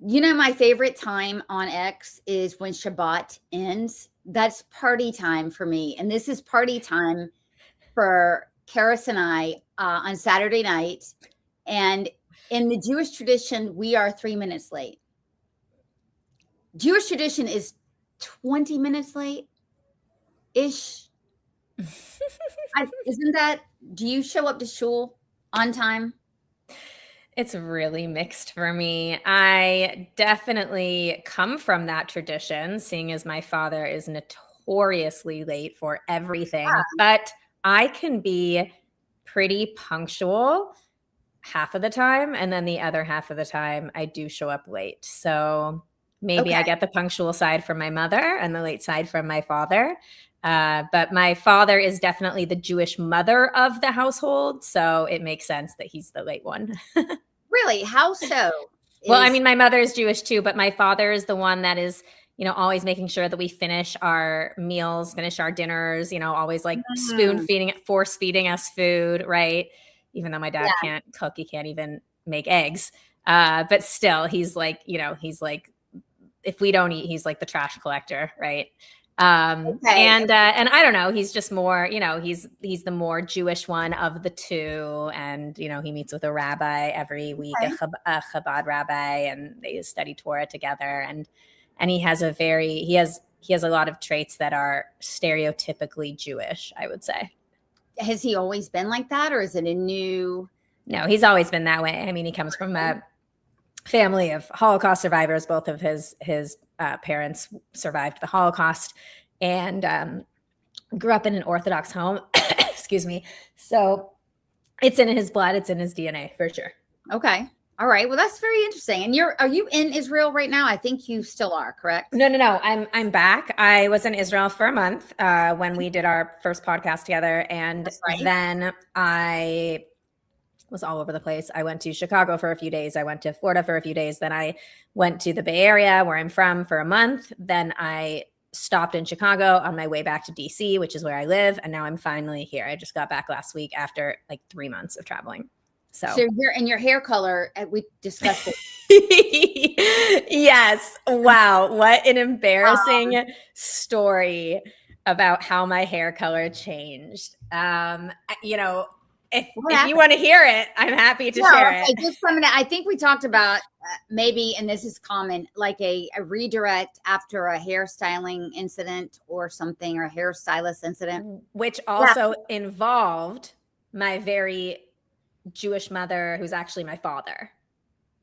You know, my favorite time on X is when Shabbat ends. That's party time for me. And this is party time for Karis and I on Saturday night. And in the Jewish tradition, we are 3 minutes late. Jewish tradition is 20 minutes late ish. Isn't that, do you show up to shul on time? It's really mixed for me. I definitely come from that tradition, seeing as my father is notoriously late for everything, but I can be pretty punctual half of the time, and then the other half of the time I do show up late. So maybe I get the punctual side from my mother and the late side from my father. But my father is definitely the Jewish mother of the household, so it makes sense that he's the late one. Really? How so? Well, I mean, my mother is Jewish too, but my father is the one that is, always making sure that we finish our meals, finish our dinners, always like force feeding us food, right? Even though my dad can't cook, he can't even make eggs. But still, he's like, if we don't eat, he's like the trash collector, right? And I don't know, he's just more, he's the more Jewish one of the two. And, he meets with a rabbi every week, a Chabad rabbi, and they study Torah together. And he has he has a lot of traits that are stereotypically Jewish, I would say. Has he always been like that, or is it a new? No, he's always been that way. I mean, he comes from a family of Holocaust survivors. Both of his parents survived the Holocaust, and grew up in an Orthodox home. Excuse me. So it's in his blood. It's in his DNA for sure. Okay. All right. Well, that's very interesting. And are you in Israel right now? I think you still are, correct? No. I'm back. I was in Israel for a month when we did our first podcast together, and then I was all over the place. I went to Chicago for a few days. I went to Florida for a few days. Then I went to the Bay Area, where I'm from, for a month. Then I stopped in Chicago on my way back to DC, which is where I live. And now I'm finally here. I just got back last week after like 3 months of traveling. So your hair color, we discussed it. Yes. Wow. What an embarrassing story about how my hair color changed. If you want to hear it, I'm happy to share it. Just I think we talked about maybe, and this is common, like a redirect after a hairstyling incident or something, or a hairstylist incident. Which also involved my very Jewish mother, who's actually my father.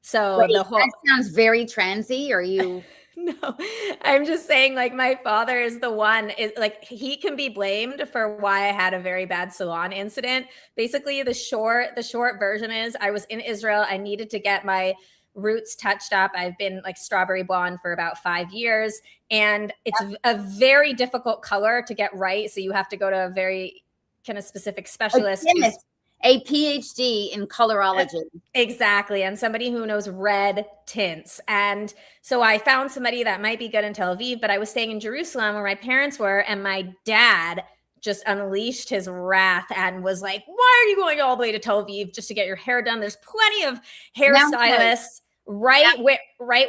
So that sounds very transy. Are you? No, I'm just saying, like, my father is the one, he can be blamed for why I had a very bad salon incident. Basically, the short version is I was in Israel. I needed to get my roots touched up. I've been like strawberry blonde for about 5 years, and it's a very difficult color to get right. So you have to go to a very kind of specific specialist. A PhD in colorology. Exactly. And somebody who knows red tints. And so I found somebody that might be good in Tel Aviv, but I was staying in Jerusalem where my parents were, and my dad just unleashed his wrath and was like, why are you going all the way to Tel Aviv just to get your hair done? There's plenty of hairstylists right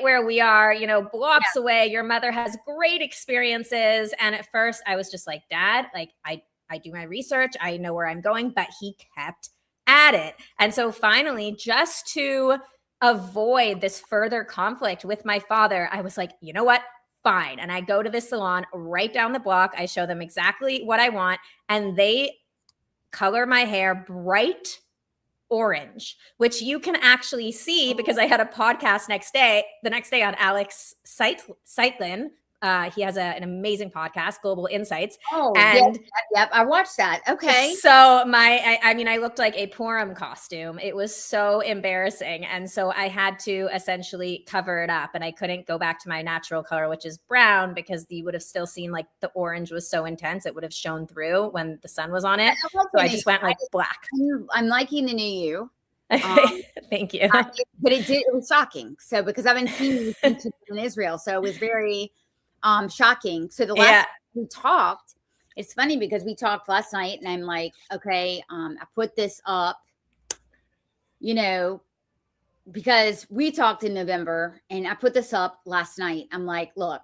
where we are, blocks away. Your mother has great experiences. And at first I was just like, Dad, like I do my research. I know where I'm going, but he kept at it. And so finally, just to avoid this further conflict with my father, I was like, you know what? Fine. And I go to this salon right down the block. I show them exactly what I want, and they color my hair bright orange, which you can actually see because I had a podcast the next day on Alex Seitlin. He has an amazing podcast, Global Insights. Yep. I watched that. Okay. So I looked like a Purim costume. It was so embarrassing. And so I had to essentially cover it up, and I couldn't go back to my natural color, which is brown, because you would have still seen like the orange was so intense. It would have shown through when the sun was on it. So I just went like black. I'm liking the new you. Thank you. But it was shocking. So because I've been seeing you in Israel, so it was very shocking. So the last time we talked, it's funny because we talked last night, and I'm like, okay, I put this up, because we talked in November, and I put this up last night. I'm like, look,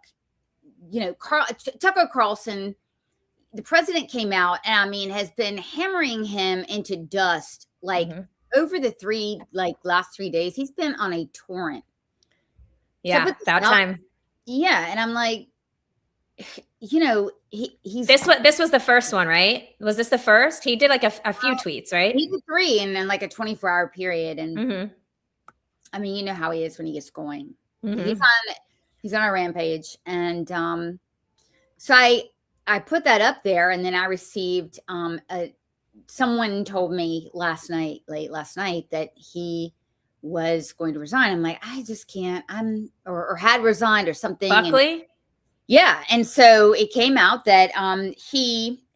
Tucker Carlson, the president came out and I mean has been hammering him into dust like over the last 3 days. He's been on a torrent. Yeah, so about time. Yeah, and I'm like, he's this was the first one, right? Was this the first? He did like a few tweets, right? He did 3 in then like a 24-hour period, and I mean, you know how he is when he gets going. He's on a rampage, and so I put that up there, and then I received someone told me late last night, that he was going to resign. I'm like, I just can't. Or had resigned or something. Buckley? Yeah, and so it came out that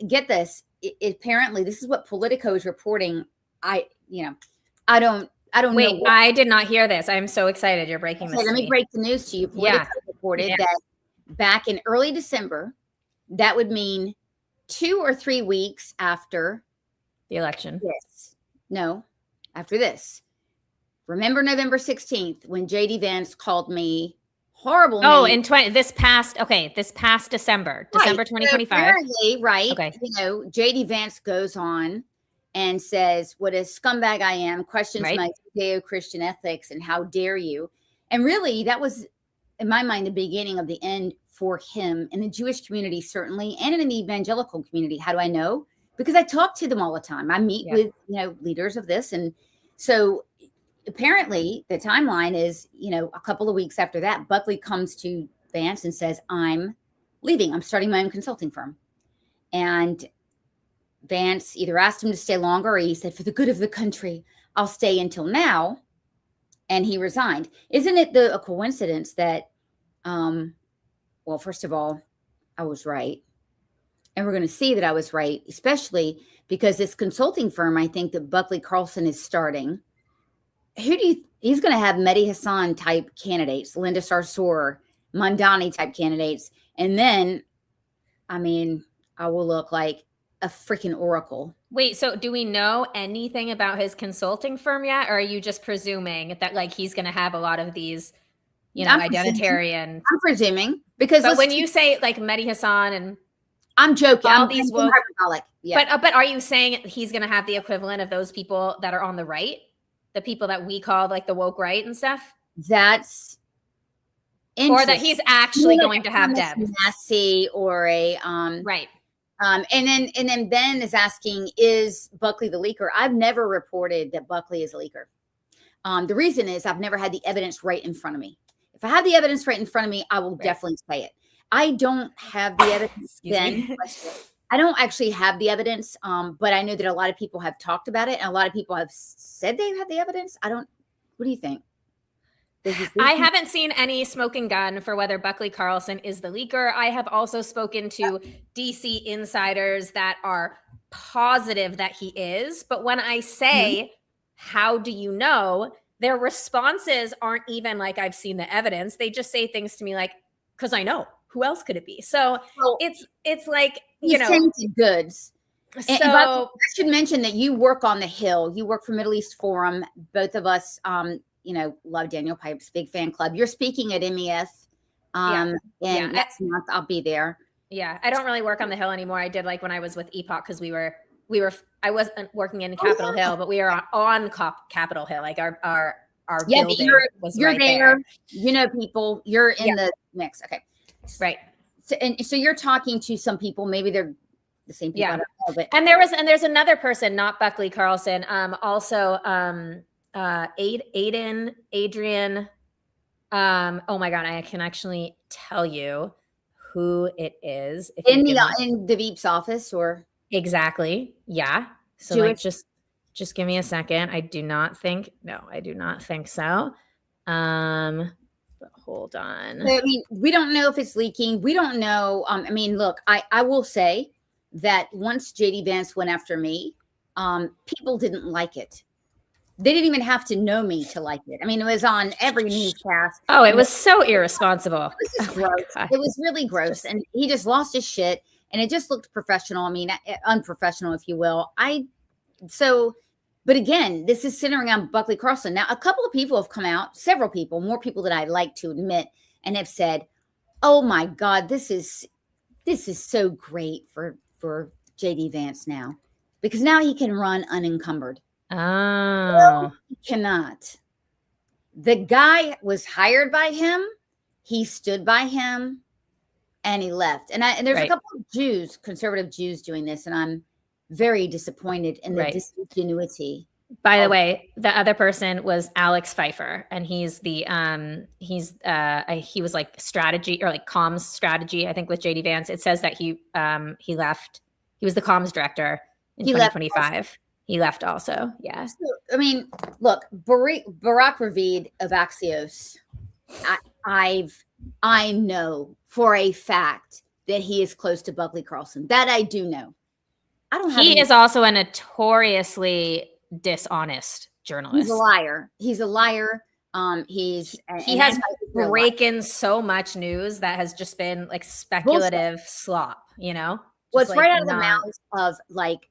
get this. Apparently, this is what Politico is reporting. I don't Wait, know. I did not hear this. I'm so excited you're breaking this. Let me break the news to you. Politico reported that back in early December, that would mean 2 or 3 weeks after the election. After this. Remember November 16th when JD Vance called me horrible names. This past December, December 2025. So apparently, right. Okay. JD Vance goes on and says, what a scumbag I am, questions my Judeo-Christian ethics, and how dare you. And really, that was, in my mind, the beginning of the end for him in the Jewish community, certainly, and in the evangelical community. How do I know? Because I talk to them all the time. I meet with, leaders of this. And so apparently the timeline is, a couple of weeks after that, Buckley comes to Vance and says, I'm leaving. I'm starting my own consulting firm. And Vance either asked him to stay longer, or he said, for the good of the country, I'll stay until now. And he resigned. Isn't it a coincidence that, well, first of all, I was right. And we're going to see that I was right, especially because this consulting firm, I think that Buckley Carlson is starting. He's going to have Mehdi Hassan type candidates, Linda Sarsour, Mandani type candidates. And then, I mean, I will look like a freaking oracle. Wait, so do we know anything about his consulting firm yet? Or are you just presuming that like he's going to have a lot of these, identitarian? I'm presuming because when you say like Mehdi Hassan and I'm joking. All these woke, yeah. But are you saying he's going to have the equivalent of those people that are on the right? The people that we call like the woke right and stuff? That's or that he's actually going to have depth. Massey or a right. And then Ben is asking, is Buckley the leaker? I've never reported that Buckley is a leaker. The reason is I've never had the evidence right in front of me. If I have the evidence right in front of me, I will definitely say it. I don't have the evidence then. I don't actually have the evidence, but I know that a lot of people have talked about it, and a lot of people have said they have the evidence. What do you think? I haven't seen any smoking gun for whether Buckley Carlson is the leaker. I have also spoken to DC insiders that are positive that he is. But when I say, how do you know? Their responses aren't even like, I've seen the evidence. They just say things to me like, because I know. Who else could it be? So it's like, tainted goods. So I should mention that you work on the Hill. You work for Middle East Forum. Both of us, love Daniel Pipes, big fan club. You're speaking at MES, and next month I'll be there. Yeah, I don't really work on the Hill anymore. I did like when I was with Epoch because we were. I wasn't working in Capitol Hill, but we are on Capitol Hill. Like our building was you're right there. People. You're in the mix. Okay. Right. So you're talking to some people, maybe they're the same people. Yeah. I don't know, but. And there's another person, not Buckley Carlson. Also, Adrian. Oh my God, I can actually tell you who it is. In the Veep's office or. Exactly. Yeah. So Jewish. like just give me a second. I do not think so. But hold on. I mean, we don't know if it's leaking. We don't know. I mean, look, I will say that once JD Vance went after me, people didn't like it. They didn't even have to know me to like it. I mean, it was on every newscast. Oh, it was so irresponsible. It was just gross. It was really gross. And he just lost his shit. And it just looked professional. I mean, unprofessional, if you will. So But again, this is centering on Buckley Carlson. Now, a couple of people have come out, several people, more people than I'd like to admit, and have said, "Oh my God, this is so great for JD Vance now, because now he can run unencumbered." Oh, No, he cannot. The guy was hired by him. He stood by him, and he left. And there's a couple of Jews, conservative Jews, doing this, and I'm very disappointed in the disingenuity. By the way, the other person was Alex Pfeiffer, and he's the he was like strategy or like comms strategy, I think, with JD Vance. It says that he left. He was the comms director in 2025. He left also. Yeah. So, I mean, look, Barak Ravid of Axios, I know for a fact that he is close to Buckley Carlson. That I do know. I don't have He is also a notoriously dishonest journalist. He's a liar. He's a liar. He has breaking so much news that has just been like speculative slop, you know? What's right out of the mouths of like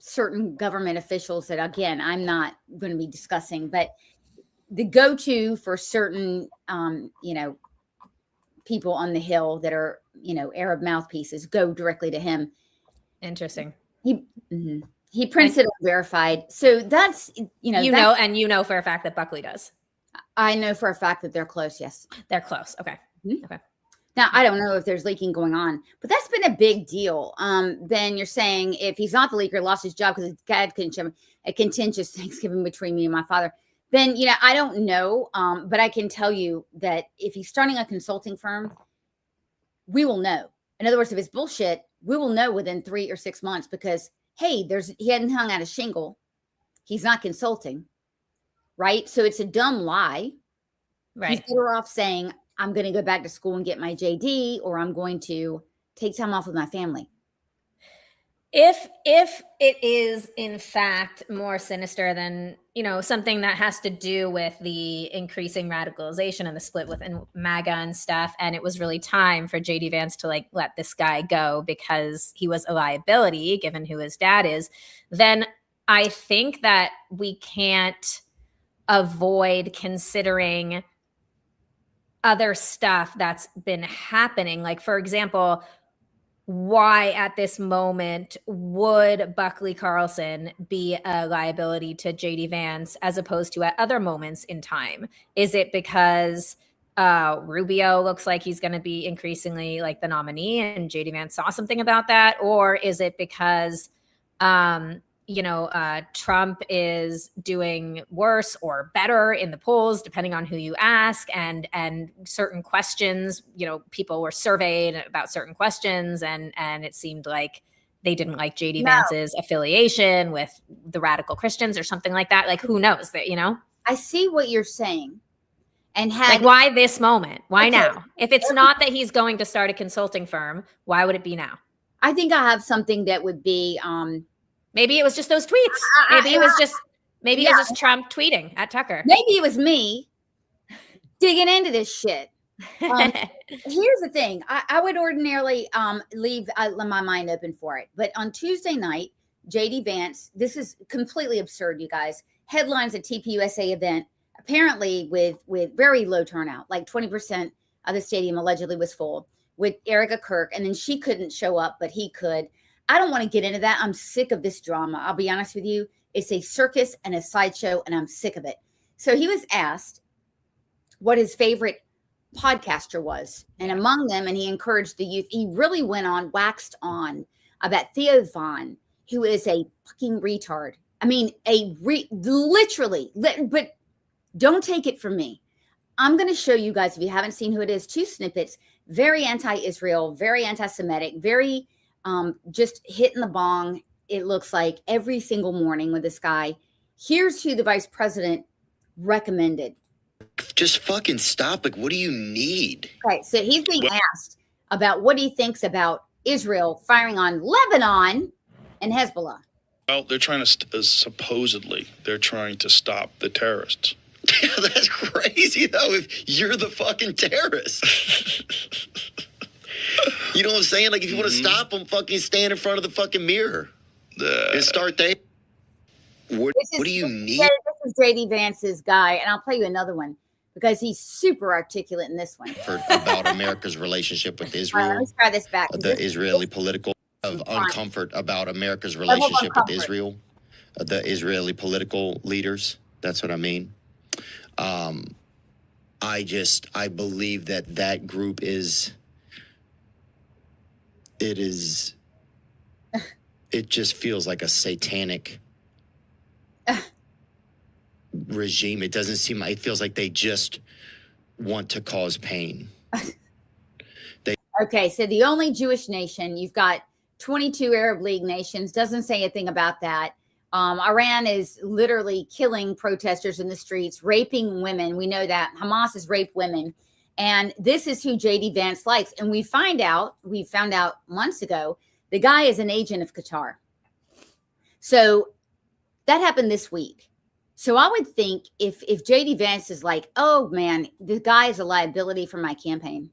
certain government officials that, again, I'm not going to be discussing, but the go-to for certain, people on the Hill that are, Arab mouthpieces go directly to him. Interesting. He prints it verified. So that's, and you know for a fact that Buckley does. I know for a fact that they're close. Yes. They're close. Okay. Mm-hmm. Okay. Now, I don't know if there's leaking going on, but that's been a big deal. Ben, you're saying if he's not the leaker, lost his job because his dad couldn't show him a contentious Thanksgiving between me and my father. Then, I don't know, but I can tell you that if he's starting a consulting firm, we will know. In other words, if it's bullshit, we will know within 3 or 6 months because, hey, he hadn't hung out a shingle. He's not consulting, right? So it's a dumb lie. Right. He's better off saying, I'm going to go back to school and get my JD, or I'm going to take time off with my family. If it is in fact more sinister than, something that has to do with the increasing radicalization and the split within MAGA and stuff, and it was really time for JD Vance to like let this guy go because he was a liability given who his dad is, then I think that we can't avoid considering other stuff that's been happening. Like, for example, why at this moment would Buckley Carlson be a liability to JD Vance as opposed to at other moments in time? Is it because Rubio looks like he's going to be increasingly like the nominee and JD Vance saw something about that? Or is it because Trump is doing worse or better in the polls, depending on who you ask, and certain questions, people were surveyed about certain questions, and it seemed like they didn't like JD Vance's affiliation with the radical Christians or something like that. Like, who knows that, I see what you're saying. And why this moment? Why now? If it's not that he's going to start a consulting firm, why would it be now? I think I have something that would be, maybe it was just those tweets. Maybe it was just Trump tweeting at Tucker. Maybe it was me digging into this shit. Here's the thing. I would ordinarily leave my mind open for it. But on Tuesday night, JD Vance, this is completely absurd, you guys. Headlines at TPUSA event, apparently with very low turnout, like 20% of the stadium allegedly was full, with Erica Kirk. And then she couldn't show up, but he could. I don't want to get into that. I'm sick of this drama. I'll be honest with you. It's a circus and a sideshow, and I'm sick of it. So he was asked what his favorite podcaster was. And among them, and he encouraged the youth, he really waxed on about Theo Vaughn, who is a fucking retard. I mean, literally, but don't take it from me. I'm going to show you guys, if you haven't seen who it is, 2 snippets, very anti-Israel, very anti-Semitic, very just hitting the bong, it looks like, every single morning with this guy. Here's who the vice president recommended. Just fucking stop. Like, what do you need? Okay, so he's being asked about what he thinks about Israel firing on Lebanon and Hezbollah. Well, they're trying to, supposedly, they're trying to stop the terrorists. Yeah, that's crazy, though, if you're the fucking terrorist. You know what I'm saying? Like, if you want to stop them, fucking stand in front of the fucking mirror and start there. What do you need? This is JD Vance's guy, and I'll play you another one because he's super articulate in this one. About America's relationship with Israel. Let's try this back. The Israeli political uncomfort about America's relationship with Israel. The Israeli political leaders. That's what I mean. I believe that group it just feels like a satanic regime. It doesn't seem like, it feels like they just want to cause pain. Okay, so the only Jewish nation, you've got 22 Arab League nations, doesn't say a thing about that. Iran is literally killing protesters in the streets, raping women. We know that Hamas has raped women. And this is who JD Vance likes. And we found out months ago, the guy is an agent of Qatar. So that happened this week. So I would think if JD Vance is like, oh man, the guy is a liability for my campaign.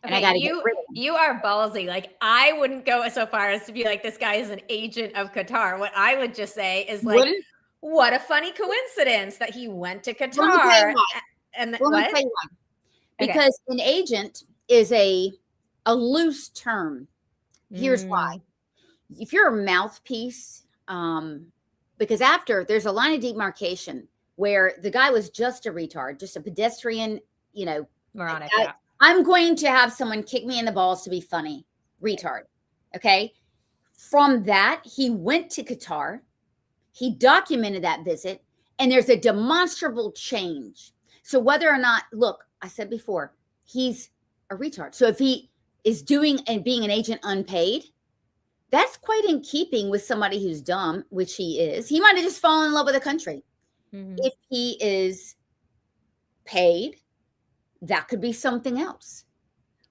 And I got to get rid of him. You are ballsy. Like, I wouldn't go so far as to be like, this guy is an agent of Qatar. What I would just say is like, what a funny coincidence that he went to Qatar. And what? Because an agent is a loose term. Here's why. If you're a mouthpiece, because after there's a line of demarcation where the guy was just a retard, just a pedestrian, moronic. I'm going to have someone kick me in the balls to be funny. Retard. Okay. From that, he went to Qatar. He documented that visit, and there's a demonstrable change. So whether or not, look, I said before, he's a retard. So if he is doing and being an agent unpaid, that's quite in keeping with somebody who's dumb, which he is. He might have just fallen in love with the country. Mm-hmm. If he is paid, that could be something else.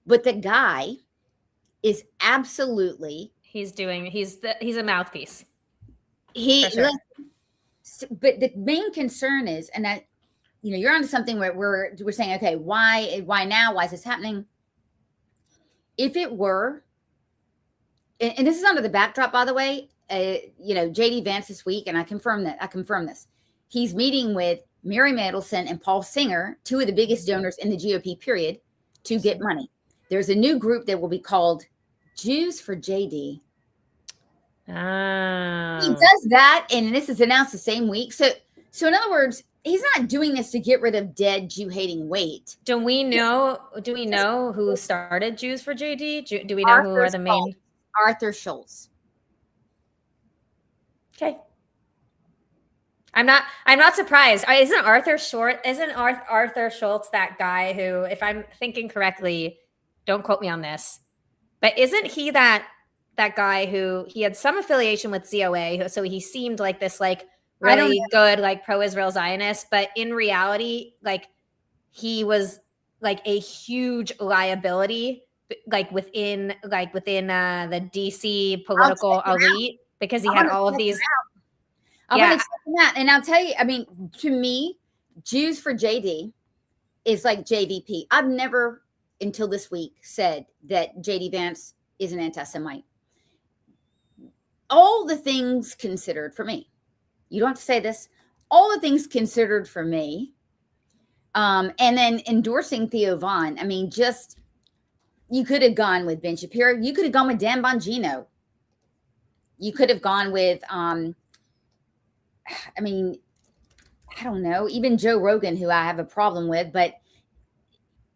But the guy is absolutely he's a mouthpiece. Sure. But the main concern is, and that you're onto something where we're saying, okay, why now? Why is this happening? If it were, and this is under the backdrop, by the way, JD Vance this week, and I confirm this. He's meeting with Mary Mandelson and Paul Singer, two of the biggest donors in the GOP period, to get money. There's a new group that will be called Jews for JD. Oh. He does that, and this is announced the same week. So in other words, he's not doing this to get rid of dead Jew-hating weight. Do we know who started Jews for JD? Do we know who are the main? Arthur Schultz. Okay. I'm not surprised. Isn't Arthur Schultz that guy who, if I'm thinking correctly, don't quote me on this, but isn't he that guy who he had some affiliation with ZOA? So he seemed like this, like really good, like pro-Israel Zionist, but in reality, like he was like a huge liability, like within the DC political elite, because he had all of these. I'm going to check that. And I'll tell you, I mean, to me, Jews for JD is like JVP. I've never, until this week, said that JD Vance is an anti-Semite. All the things considered for me, you don't have to say this, all the things considered for me, and then endorsing Theo Vaughn. I mean, you could have gone with Ben Shapiro. You could have gone with Dan Bongino. You could have gone with, I don't know, even Joe Rogan, who I have a problem with, but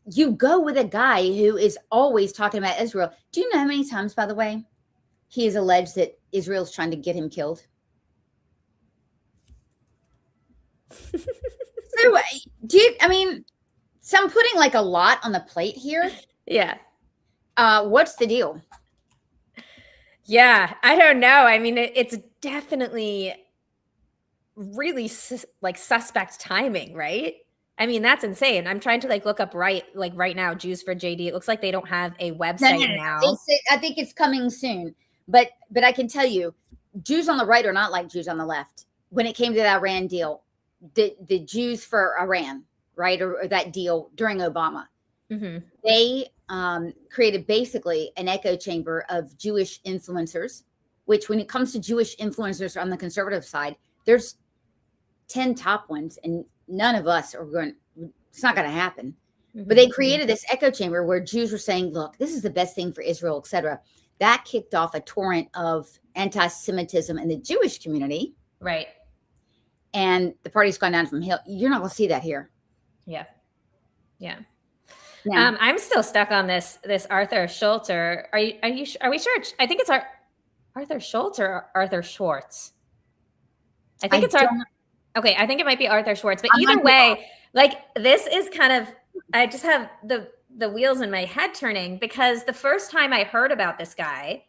you go with a guy who is always talking about Israel. Do you know how many times, by the way, he has alleged that Israel's trying to get him killed? So I'm putting like a lot on the plate here. Yeah. What's the deal? Yeah, I don't know. I mean, it's definitely really suspect timing, right? I mean, that's insane. I'm trying to look up right now, Jews for JD. It looks like they don't have a website now. I think it's coming soon. But I can tell you, Jews on the right are not like Jews on the left. When it came to that Iran deal, the Jews for Iran, right, or that deal during Obama, mm-hmm. They created basically an echo chamber of Jewish influencers, which when it comes to Jewish influencers on the conservative side, There's 10 top ones, and none of us are going. It's not going to happen. But they created this echo chamber where Jews were saying, "Look, this is the best thing for Israel, etc." That kicked off a torrent of anti-Semitism in the Jewish community. Right. And the party's gone down from hill. You're not going to see that here. Yeah. Yeah. Yeah. I'm still stuck on this Arthur Schulter. Are we sure? I think it's Arthur Schultz or Arthur Schwartz. I think it's Arthur. Okay, I think it might be Arthur Schwartz. But either way, like, this is kind of, I just have the wheels in my head turning, because the first time I heard about this guy,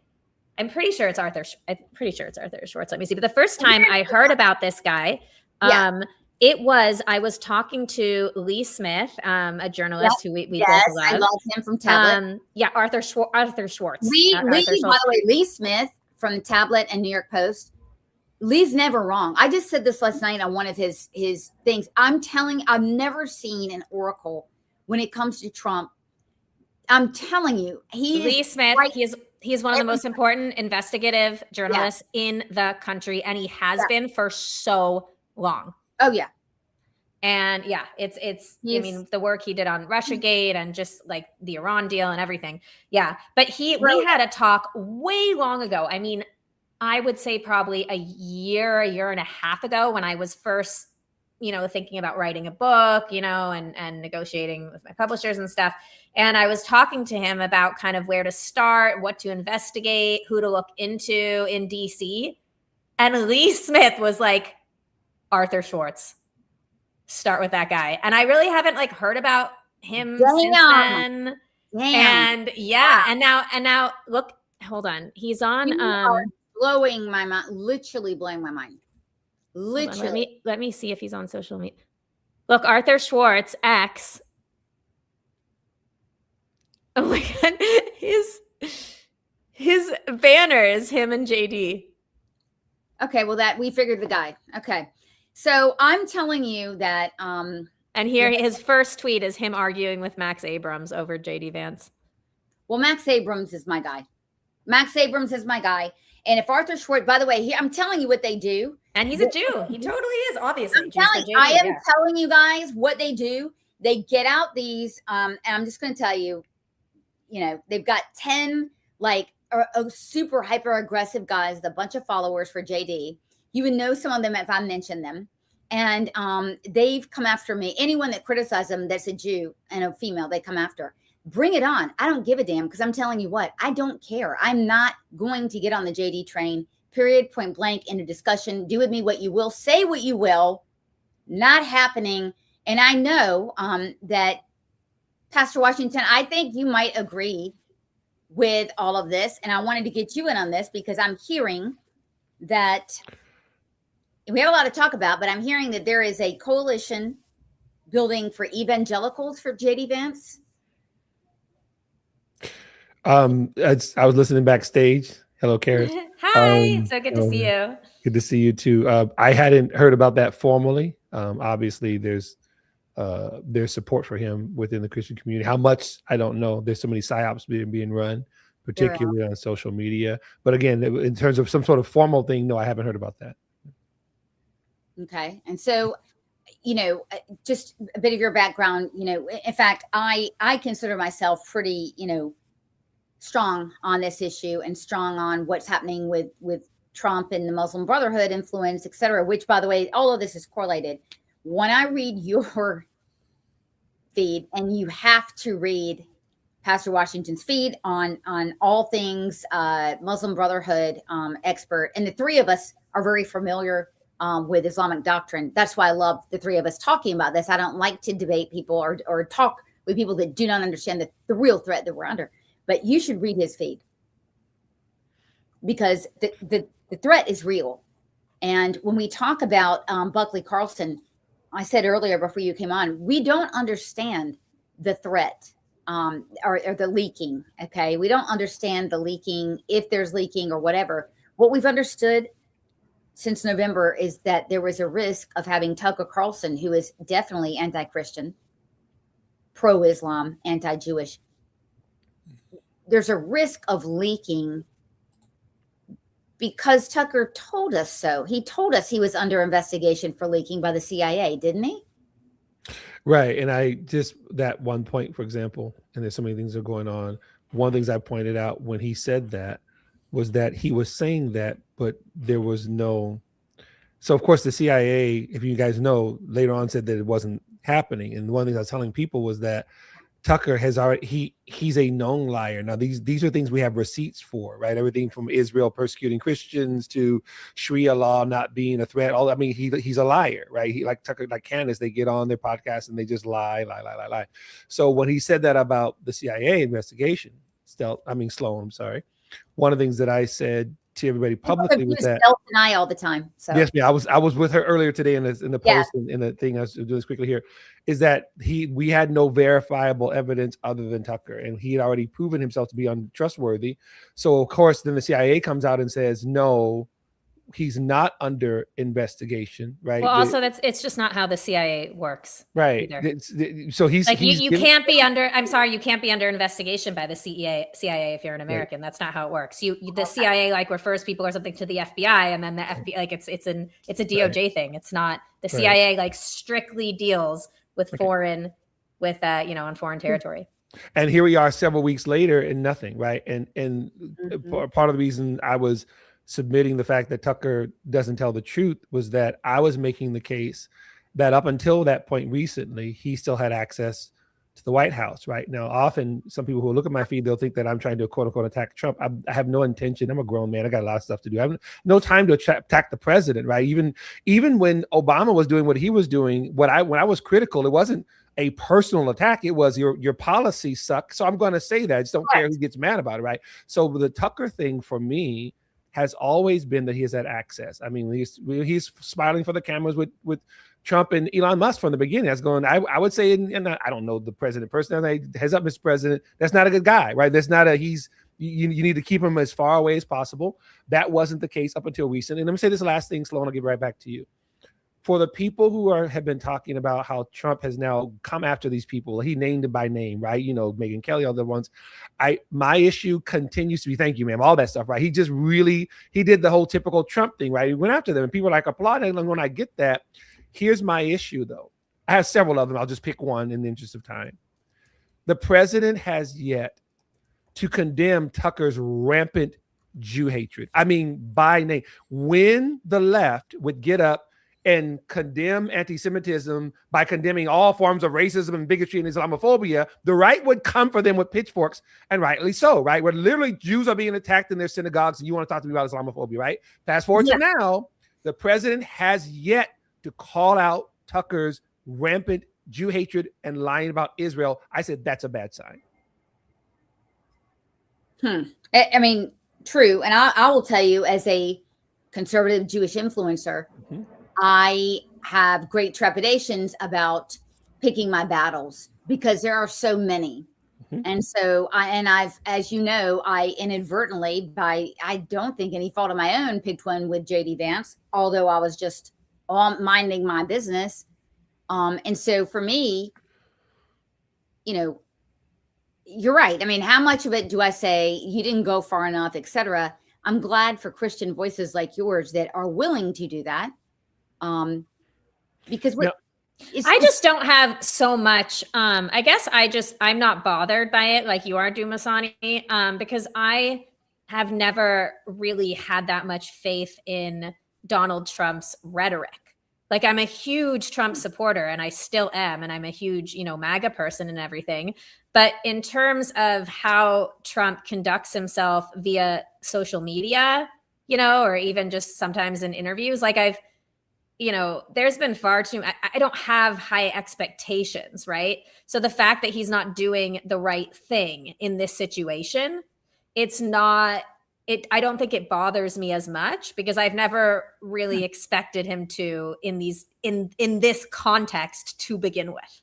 I'm pretty sure it's Arthur Schwartz. Let me see. But the first time I heard about this guy, I was talking to Lee Smith, a journalist who we both love. I love him from Tablet. Arthur Schwartz. Lee, by the way, Lee Smith from Tablet and New York Post. Lee's never wrong. I just said this last night on one of his things. I'm telling, I've never seen an oracle when it comes to Trump. I'm telling you, Lee Smith, he's one of the most important investigative journalists in the country, and he has been for so long. Oh yeah. And it's I mean, the work he did on Russiagate and just like the Iran deal and everything. Yeah. But we had a talk way long ago. I mean, I would say probably a year and a half ago, when I was first, thinking about writing a book, and negotiating with my publishers and stuff. And I was talking to him about kind of where to start, what to investigate, who to look into in DC. And Lee Smith was like, Arthur Schwartz, start with that guy. And I really haven't heard about him since then. And and now look, hold on. He's on, blowing my mind, literally blowing my mind. Literally. Let me see if he's on social media. Look, Arthur Schwartz, X. Oh my God. His banner is him and JD. Okay, well, that we figured the guy. Okay. So I'm telling you that and here his first tweet is him arguing with Max Abrams over JD Vance. Well, Max Abrams is my guy. And if Arthur Schwartz, by the way, I'm telling you what they do. And he's a Jew. He totally is, obviously. I am telling you guys what they do. They get out these, and I'm just going to tell you, they've got 10 super hyper aggressive guys with a bunch of followers for JD. You would know some of them if I mentioned them. And they've come after me. Anyone that criticizes them that's a Jew and a female, they come after. Bring it on. I don't give a damn, because I'm telling you what, I don't care. I'm not going to get on the JD train, period, point blank, in a discussion. Do with me what you will, say what you will, not happening. And I know that Pastor Washington, I think you might agree with all of this. And I wanted to get you in on this, because I'm hearing that we have a lot to talk about, but I'm hearing that there is a coalition building for evangelicals for JD Vance. I was listening backstage. Hello, Karis. Hi, so good to see you. Good to see you too. I hadn't heard about that formally. Obviously, there's support for him within the Christian community. How much, I don't know. There's so many psyops being run, particularly on social media. But again, in terms of some sort of formal thing, no, I haven't heard about that. Okay, and so, just a bit of your background. In fact, I consider myself pretty, strong on this issue, and strong on what's happening with Trump and the Muslim Brotherhood influence, et cetera, which, by the way, all of this is correlated. When I read your feed, and you have to read Pastor Washington's feed on all things Muslim Brotherhood expert, and the three of us are very familiar with Islamic doctrine. That's why I love the three of us talking about this. I don't like to debate people or talk with people that do not understand the real threat that we're under. But you should read his feed, because the threat is real. And when we talk about Buckley Carlson, I said earlier before you came on, we don't understand the threat or the leaking. Okay, we don't understand the leaking, if there's leaking or whatever. What we've understood since November is that there was a risk of having Tucker Carlson, who is definitely anti-Christian, pro-Islam, anti-Jewish. There's a risk of leaking because Tucker told us so. He told us he was under investigation for leaking by the CIA, didn't he? Right. And I just, that one point, for example, and there's so many things that are going on. One of the things I pointed out when he said that was that he was saying that, but there was no. So, of course, the CIA, if you guys know, later on said that it wasn't happening. And one of the things I was telling people was that Tucker has already, he's a known liar. Now, these are things we have receipts for, right? Everything from Israel persecuting Christians to Sharia law not being a threat. I mean, he's a liar, right? He, like Tucker, like Candace, they get on their podcast and they just lie. So when he said that about the CIA investigation, Sloan, I'm sorry. One of the things that I said to everybody publicly was that deny all the time. So yes, yeah, I was with her earlier today in the post and in the thing. I was doing this quickly here, is that we had no verifiable evidence other than Tucker, and he had already proven himself to be untrustworthy. So of course, then the CIA comes out and says no, he's not under investigation, right? Well, also it's just not how the CIA works, right? So he's like you can't be under. I'm sorry, you can't be under investigation by the CIA if you're an American. Right. That's not how it works. The CIA like refers people or something to the FBI, and then the FBI like it's a DOJ thing. It's not the CIA like strictly deals with foreign on foreign territory. And here we are several weeks later and nothing, right? And part of the reason I was submitting the fact that Tucker doesn't tell the truth was that I was making the case that up until that point recently, he still had access to the White House. Right now, often some people who look at my feed, they'll think that I'm trying to quote unquote attack Trump. I have no intention. I'm a grown man. I got a lot of stuff to do. I have no time to attack the president. Right. Even when Obama was doing what he was doing, when I was critical, it wasn't a personal attack. It was your policies suck. So I'm going to say that. I just don't care who gets mad about it. Right. So the Tucker thing for me has always been that he has had access. I mean, he's smiling for the cameras with Trump and Elon Musk from the beginning. That's going, I would say, and I don't know the president personally, heads up, Mr. President, that's not a good guy, right? That's not you need to keep him as far away as possible. That wasn't the case up until recent. And let me say this last thing, Sloan, I'll give it right back to you. For the people who have been talking about how Trump has now come after these people, he named them by name, right? Megyn Kelly, all the ones. My issue continues to be, thank you, ma'am, all that stuff, right? He did the whole typical Trump thing, right? He went after them and people are like applauding. And when I get that, here's my issue though. I have several of them. I'll just pick one in the interest of time. The president has yet to condemn Tucker's rampant Jew hatred. I mean, by name. When the left would get up and condemn anti-Semitism by condemning all forms of racism and bigotry and Islamophobia, the right would come for them with pitchforks, and rightly so, right? Where literally Jews are being attacked in their synagogues, and you want to talk to me about Islamophobia, right? Fast forward to now, the president has yet to call out Tucker's rampant Jew hatred and lying about Israel. I said, that's a bad sign. I mean, true. And I will tell you, as a conservative Jewish influencer, I have great trepidations about picking my battles because there are so many. And so I've, as you know, I inadvertently, I don't think any fault of my own, picked one with JD Vance, although I was just minding my business. And so for me, you're right. I mean, how much of it do I say you didn't go far enough, etc.? I'm glad for Christian voices like yours that are willing to do that. Because I just don't have so much. I guess I'm not bothered by it like you are, Dumasani, because I have never really had that much faith in Donald Trump's rhetoric. Like, I'm a huge Trump supporter and I still am. And I'm a huge, MAGA person and everything. But in terms of how Trump conducts himself via social media, or even just sometimes in interviews, like there's been far too, I don't have high expectations, right? So the fact that he's not doing the right thing in this situation, I don't think it bothers me as much because I've never really expected him to in this context to begin with.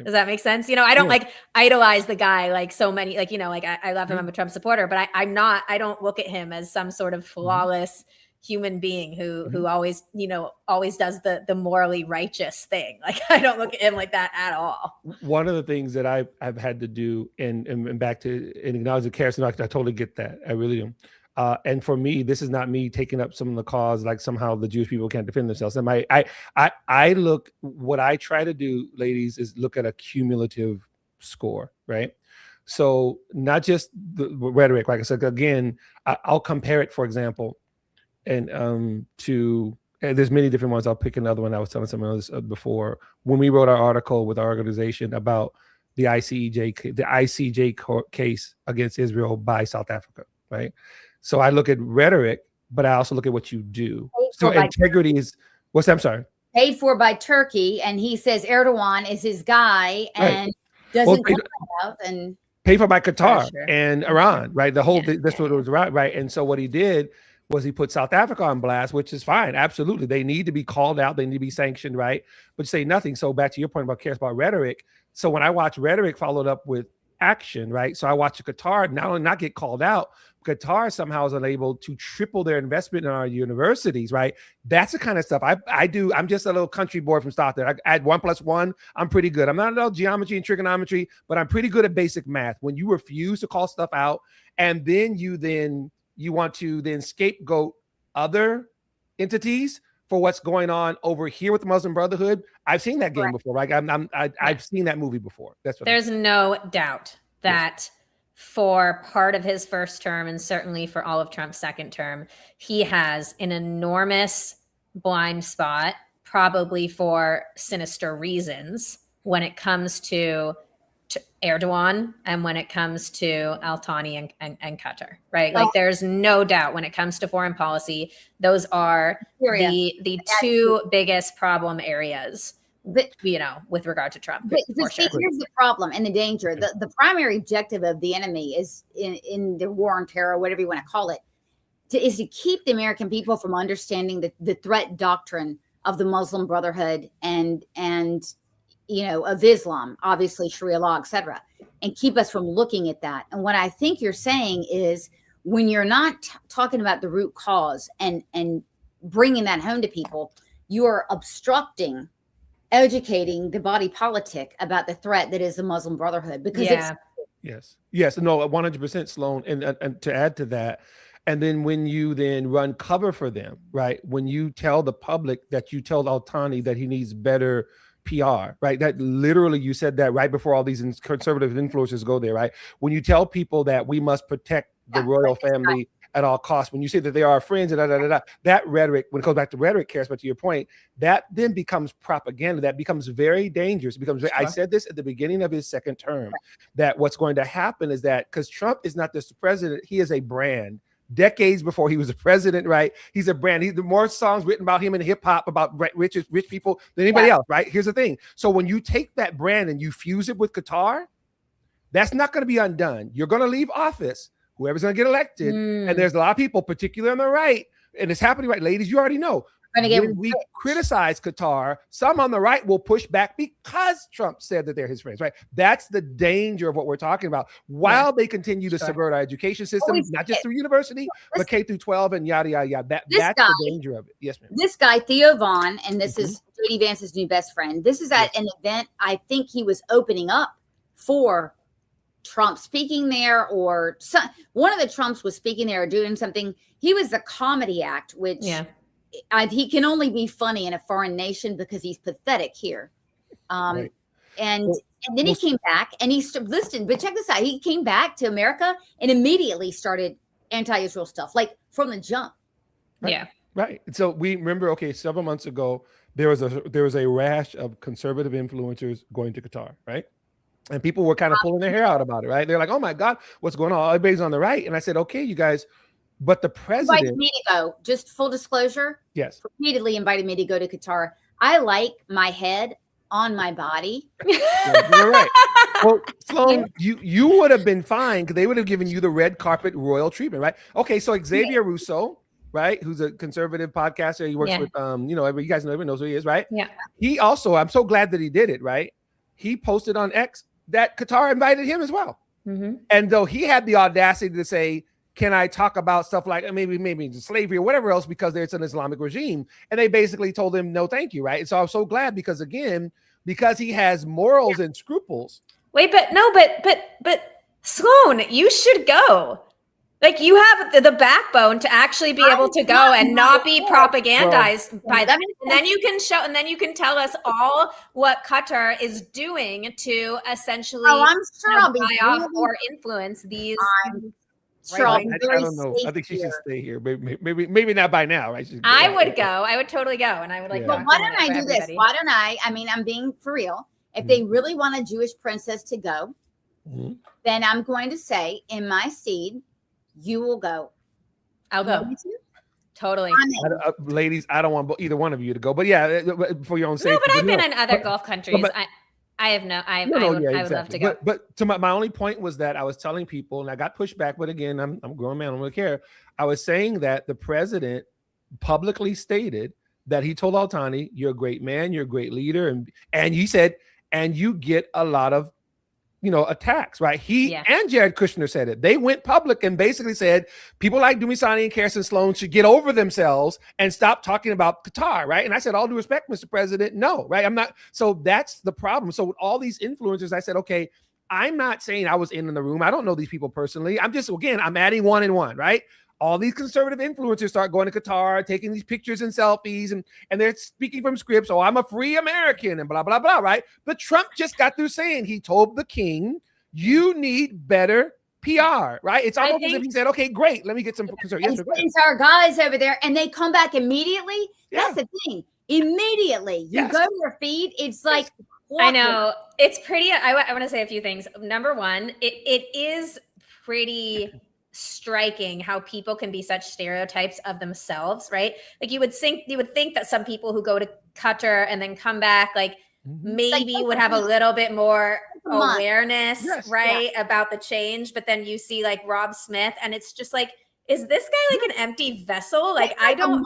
Does that make sense? I don't idolize the guy like so many, I love him. I'm a Trump supporter, but I don't look at him as some sort of flawless human being who always does the morally righteous thing. Like, I don't look at him like that at all. One of the things that I've had to do and back to and acknowledge the Harrison, I totally get that. I really do. And for me, this is not me taking up some of the cause, like somehow the Jewish people can't defend themselves. And what I try to do, ladies, is look at a cumulative score, right? So not just the rhetoric, like I said, again, I'll compare it, for example, and there's many different ones. I'll pick another one. I was telling someone else before, when we wrote our article with our organization about the ICJ case against Israel by South Africa, right? So I look at rhetoric, but I also look at what you do. So integrity is, what's that? I'm sorry. Paid for by Turkey, and he says Erdogan is his guy, and doesn't come out and paid for by Qatar and Iran, right? The whole thing, that's what it was about, right? And so what he did was he put South Africa on blast, which is fine. Absolutely. They need to be called out. They need to be sanctioned, right? But say nothing. So back to your point about rhetoric. So when I watch rhetoric followed up with action, right? So I watch Qatar not only not get called out, Qatar somehow is unable to triple their investment in our universities, right? That's the kind of stuff I do. I'm just a little country boy from Stockton. I add 1 + 1. I'm pretty good. I'm not at geometry and trigonometry, but I'm pretty good at basic math. When you refuse to call stuff out, and then you want to then scapegoat other entities for what's going on over here with the Muslim Brotherhood. I've seen that game before. Like I've seen that movie before. That's what there's no doubt that for part of his first term, and certainly for all of Trump's second term, he has an enormous blind spot, probably for sinister reasons, when it comes to Erdogan and when it comes to Al-Thani and Qatar, right? Like there's no doubt when it comes to foreign policy, those are the two biggest problem areas, with regard to Trump. But see, here's the problem and the danger. The primary objective of the enemy is in the war on terror, whatever you want to call it, is to keep the American people from understanding the threat doctrine of the Muslim Brotherhood and of Islam, obviously Sharia law, etc., and keep us from looking at that. And what I think you're saying is when you're not talking about the root cause and bringing that home to people, you are obstructing educating the body politic about the threat that is the Muslim Brotherhood. Because yes, no, 100%, Sloan. And to add to that, and then when you then run cover for them, right? When you tell the public that you tell Al-Thani that he needs better PR, right? That literally, you said that right before all these conservative influencers go there, right? When you tell people that we must protect the royal family at all costs, when you say that they are our friends, and that rhetoric, when it goes back to rhetoric, cares, but to your point, that then becomes propaganda. That becomes very dangerous. It becomes I said this at the beginning of his second term, that what's going to happen is that, because Trump is not just the president, he is a brand. Decades before he was a president, right? He's a brand. He's more songs written about him in hip hop about rich people than anybody else, right? Here's the thing. So when you take that brand and you fuse it with Qatar, that's not going to be undone. You're going to leave office, whoever's going to get elected. And there's a lot of people, particularly on the right, and it's happening, right? Ladies, you already know. When we criticize Qatar, some on the right will push back because Trump said that they're his friends, right? That's the danger of what we're talking about. While they continue to subvert our education system, not just through university, but K through 12 and yada, yada, yada. That's the danger of it. Yes, ma'am. This guy, Theo Vaughn, and this is J.D. Vance's new best friend. This is at an event. I think he was opening up for Trump speaking there, or one of the Trumps was speaking there or doing something. He was the comedy act, which he can only be funny in a foreign nation because he's pathetic here. And then he came back and he listened. But check this out. He came back to America and immediately started anti-Israel stuff, like from the jump. Right. So we remember, several months ago, there was a rash of conservative influencers going to Qatar, right? And people were kind of pulling their hair out about it, right? They're like, oh my God, what's going on? Everybody's on the right. And I said, okay, you guys, but the president invited me to go. Just full disclosure. Yes. Repeatedly invited me to go to Qatar. I like my head on my body. You're right. Well, Sloan, you would have been fine because they would have given you the red carpet royal treatment, right? Okay, so Xavier Russo, right, who's a conservative podcaster, he works with you guys know, everyone knows who he is, right? Yeah. He also, I'm so glad that he did it, right? He posted on X that Qatar invited him as well. And though he had the audacity to say, can I talk about stuff like maybe slavery or whatever else because there's an Islamic regime? And they basically told him, no, thank you, right? And so I'm so glad because he has morals and scruples. Wait, but Sloan, you should go. Like you have the backbone to actually be able to go and not be propagandized by them. And then you can show, and then you can tell us all what Qatar is doing to essentially I'm sure I'll be buy off or influence these. Sure, I don't know. I think she should stay here. Maybe not by now, right? I would go. I would totally go, and I would like. Well, why don't I do this? Why don't I mean, I'm being for real. If they really want a Jewish princess to go, then I'm going to say, in my seed, you will go. I'll go. Totally. Ladies, I don't want either one of you to go, but yeah, for your own sake. No, but I've been in other Gulf countries. I would love to go. But to my only point was that I was telling people, and I got pushed back, but again, I'm a grown man, I don't really care. I was saying that the president publicly stated that he told Al-Thani, you're a great man, you're a great leader, and he said, and you get a lot of attacks, right? He and Jared Kushner said it. They went public and basically said people like Dumisani and Kirsten Sloan should get over themselves and stop talking about Qatar, right? And I said, all due respect, Mr. President, no, right? I'm not. So that's the problem. So with all these influencers, I said, okay, I'm not saying I was in the room. I don't know these people personally. I'm just, again, I'm adding one and one, right? All these conservative influencers start going to Qatar, taking these pictures and selfies, and they're speaking from scripts. Oh, I'm a free American and blah, blah, blah, right? But Trump just got through saying, he told the king, you need better PR, right? It's almost as if he said, okay, great, let me get some conservative. And our guys over there, and they come back immediately. That's the thing. Immediately. You go to your feed, it's like, I know. It's pretty, I want to say a few things. Number one, it is pretty striking how people can be such stereotypes of themselves, right? Like you would think that some people who go to Qatar and then come back, like maybe would have a little bit more awareness, right, about the change. But then you see like Rob Smith, and it's just like, is this guy like an empty vessel? Like I don't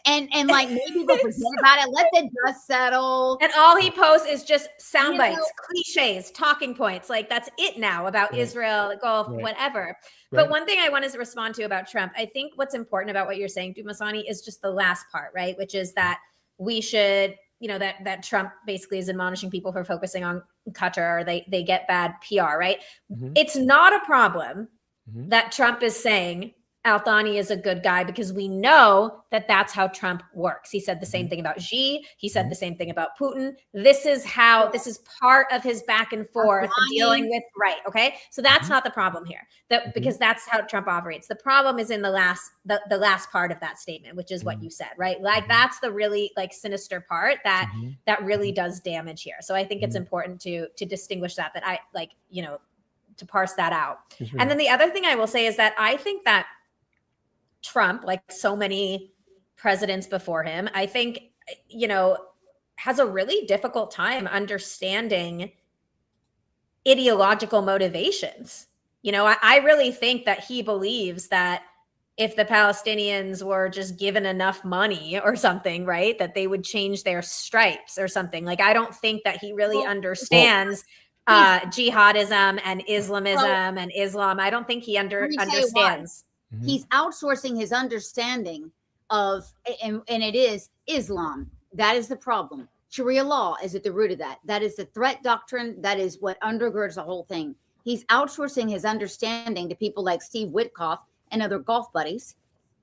and like maybe they'll forget about it, let the dust settle. And all he posts is just sound bites, cliches, talking points. Like that's it now about Israel, the Gulf, whatever. But one thing I wanted to respond to about Trump, I think what's important about what you're saying, Dumasani, is just the last part, right? Which is that we should, that Trump basically is admonishing people for focusing on Qatar, or they get bad PR, right? It's not a problem that Trump is saying Al-Thani is a good guy, because we know that that's how Trump works. He said the same thing about Xi. He said the same thing about Putin. This is part of his back and forth dealing with, okay? So that's not the problem here, because that's how Trump operates. The problem is in the last part of that statement, which is what you said, right? Like that's the really like sinister part that really does damage here. So I think it's important to distinguish that I like, to parse that out. And then the other thing I will say is that I think that Trump, like so many presidents before him, I think, has a really difficult time understanding ideological motivations. I really think that he believes that if the Palestinians were just given enough money or something, right, that they would change their stripes or something. Like, I don't think that he really understands jihadism and Islamism and Islam. I don't think he understands. He's outsourcing his understanding of, and it is Islam. That is the problem. Sharia law is at the root of that. That is the threat doctrine. That is what undergirds the whole thing. He's outsourcing his understanding to people like Steve Witkoff and other golf buddies.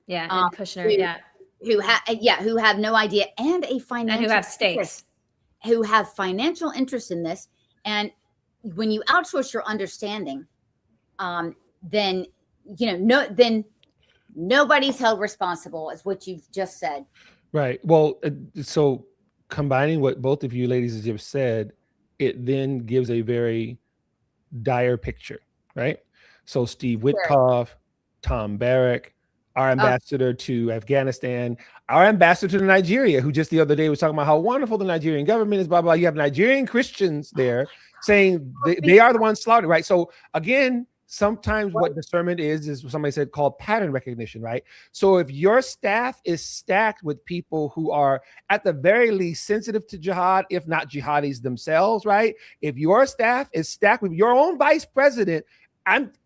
Yeah, and Kushner, who have no idea, and a financial and who have stakes, who have financial interest in this. And when you outsource your understanding, then then nobody's held responsible, is what you've just said. Right. Well, so combining what both of you ladies have just said, it then gives a very dire picture, right? So Steve Witkoff, Tom Barrack, our ambassador to Afghanistan, our ambassador to Nigeria, who just the other day was talking about how wonderful the Nigerian government is, blah, blah. You have Nigerian Christians there saying they are the ones slaughtered, right? So again, sometimes what discernment is somebody said called pattern recognition, right? So if your staff is stacked with people who are at the very least sensitive to jihad, if not jihadis themselves, right? If your staff is stacked with your own vice president,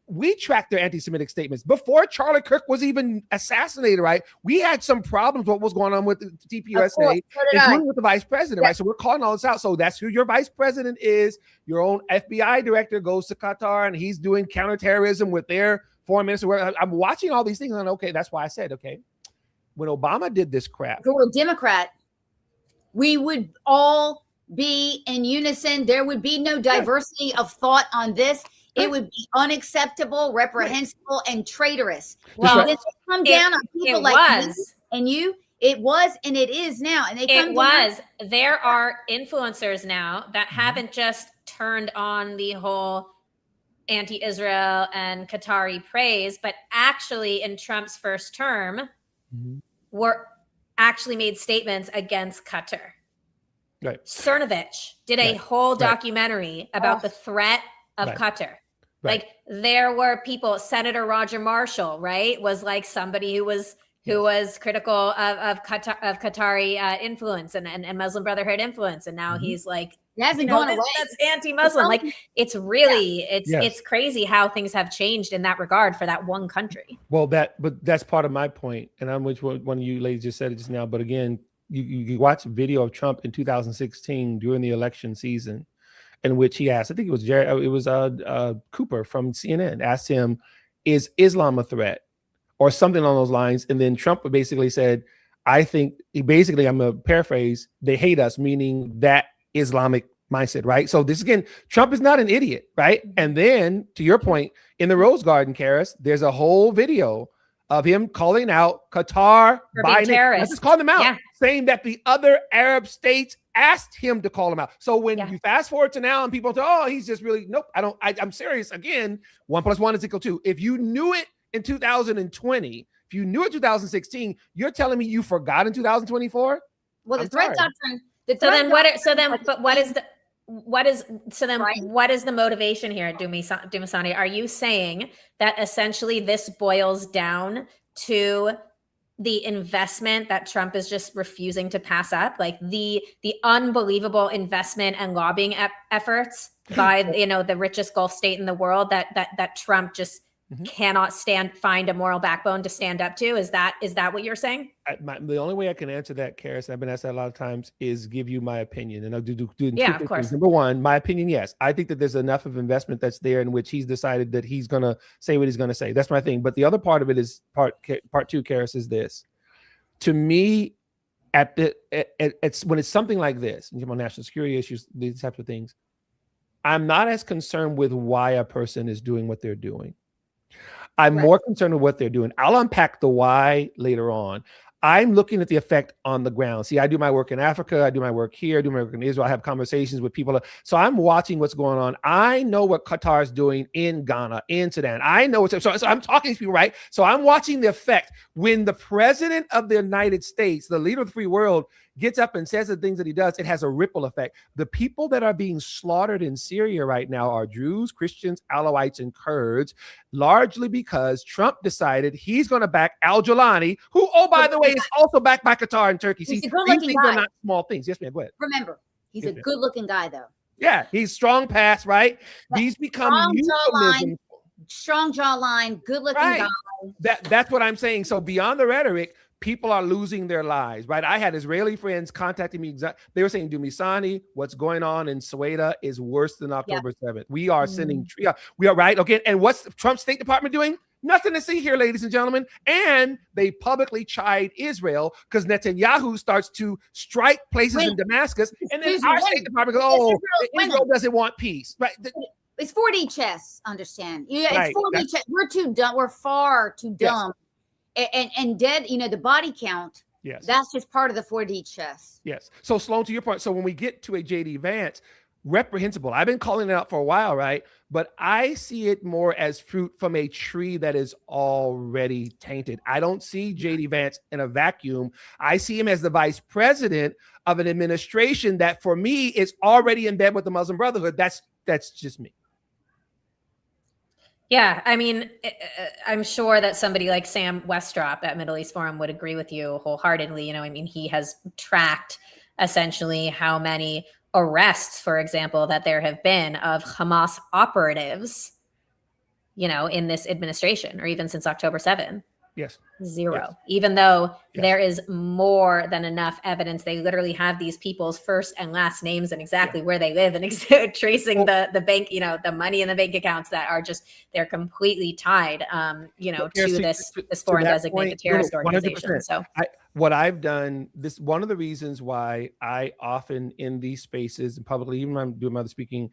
we tracked their anti-Semitic statements before Charlie Kirk was even assassinated, right? We had some problems with what was going on with the TPUSA, including with the vice president, right? So we're calling all this out. So that's who your vice president is. Your own FBI director goes to Qatar and he's doing counterterrorism with their foreign minister. I'm watching all these things, and okay, that's why I said, okay, when Obama did this crap, if we were a Democrat, we would all be in unison. There would be no diversity of thought on this. It would be unacceptable, reprehensible, and traitorous. Well, this come down on people like me and you. It was, and it is now. And There are influencers now that haven't just turned on the whole anti-Israel and Qatari praise, but actually in Trump's first term were actually made statements against Qatar. Right. Cernovich did a whole documentary about the threat of Qatar. Like there were people, Senator Roger Marshall, right, was like somebody who was critical of Qatari influence and Muslim Brotherhood influence, and now he's like, it hasn't gone away. That's anti-Muslim. Like it's really it's crazy how things have changed in that regard for that one country. Well, but that's part of my point, and I'm which one of you ladies just said it just now. But again, you watch a video of Trump in 2016 during the election season, in which he asked, I think it was Cooper from CNN asked him, "Is Islam a threat?" or something along those lines. And then Trump basically said, I'm going to paraphrase, they hate us, meaning that Islamic mindset, right? So this again, Trump is not an idiot, right? And then to your point, in the Rose Garden, Karis, there's a whole video of him calling out Qatar, Biden, let's just call them out, saying that the other Arab states asked him to call him out. So when you fast forward to now and people say, oh, he's just really, nope, I'm serious. Again, 1 + 1 = 2. If you knew it in 2020, if you knew it 2016, you're telling me you forgot in 2024? Well, the threat doctrine. What is the motivation here, Dumasani? Are you saying that essentially this boils down to the investment that Trump is just refusing to pass up, like the unbelievable investment and lobbying efforts by the richest Gulf state in the world that Trump just cannot find a moral backbone to stand up to? Is that what you're saying? The only way I can answer that, Karis, and I've been asked that a lot of times, is give you my opinion. And I'll do of course. Number one, my opinion, yes. I think that there's enough of investment that's there in which he's decided that he's going to say what he's going to say. That's my thing. But the other part of it is part two, Karis, is this. To me, it's when it's something like this, national security issues, these types of things, I'm not as concerned with why a person is doing what they're doing. I'm more concerned with what they're doing. I'll unpack the why later on. I'm looking at the effect on the ground. See, I do my work in Africa. I do my work here. I do my work in Israel. I have conversations with people. So I'm watching what's going on. I know what Qatar is doing in Ghana, in Sudan. I know what's so I'm talking to people, right? So I'm watching the effect when the president of the United States, the leader of the free world, gets up and says the things that he does. It has a ripple effect. The people that are being slaughtered in Syria right now are Jews, Christians, Alawites, and Kurds, largely because Trump decided he's going to back al-Jolani, who, oh, by the way, is also backed by Qatar and Turkey. See, these things are not small things. Yes, ma'am, go ahead. Remember, he's a good-looking guy, though. Yeah, he's strong pass, right? These become euphemisms. Strong jawline, good-looking guy. That's what I'm saying. So beyond the rhetoric, people are losing their lives, right? I had Israeli friends contacting me. They were saying, Dumisani, what's going on in Soweto is worse than October 7th. We are sending triage. We are right. Okay. And what's Trump's State Department doing? Nothing to see here, ladies and gentlemen. And they publicly chide Israel because Netanyahu starts to strike places in Damascus. And then our State Department goes, oh, Israel doesn't want peace. Right. It's 4D chess, understand. Yeah, it's 4D chess. We're too dumb. We're far too dumb. And dead, the body count. Yes. That's just part of the 4D chess. Yes. So Sloan, to your point, so when we get to a JD Vance, reprehensible. I've been calling it out for a while, right? But I see it more as fruit from a tree that is already tainted. I don't see JD Vance in a vacuum. I see him as the vice president of an administration that, for me, is already in bed with the Muslim Brotherhood. That's just me. Yeah, I mean, I'm sure that somebody like Sam Westrop at Middle East Forum would agree with you wholeheartedly. He has tracked essentially how many arrests, for example, that there have been of Hamas operatives, in this administration, or even since October 7th. Yes. Zero. Yes. Even though Yes. there is more than enough evidence. They literally have these people's first and last names and exactly where they live and tracing the bank, the money in the bank accounts that are just, they're completely tied, to this foreign designated terrorist organization. 100%. So what I've done, one of the reasons why I often in these spaces and publicly, even when I'm doing other speaking,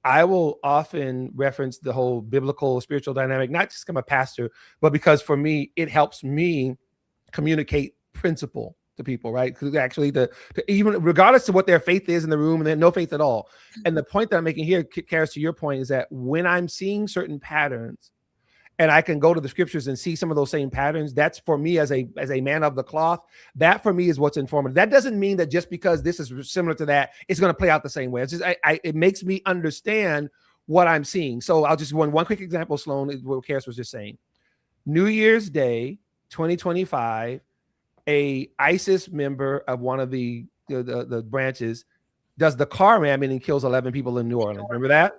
I will often reference the whole biblical spiritual dynamic, not just because I'm a pastor, but because for me, it helps me communicate principle to people, right? Because actually to even regardless of what their faith is in the room and they have no faith at all. And the point that I'm making here, Karis, to your point, is that when I'm seeing certain patterns, and I can go to the scriptures and see some of those same patterns, that's for me as a man of the cloth, that for me is what's informative. That doesn't mean that just because this is similar to that, it's going to play out the same way. It's just, it makes me understand what I'm seeing. So I'll just one quick example, Sloan, what Karis was just saying. New Year's Day, 2025, a ISIS member of one of the branches does the car ramming and kills 11 people in New Orleans. Remember that?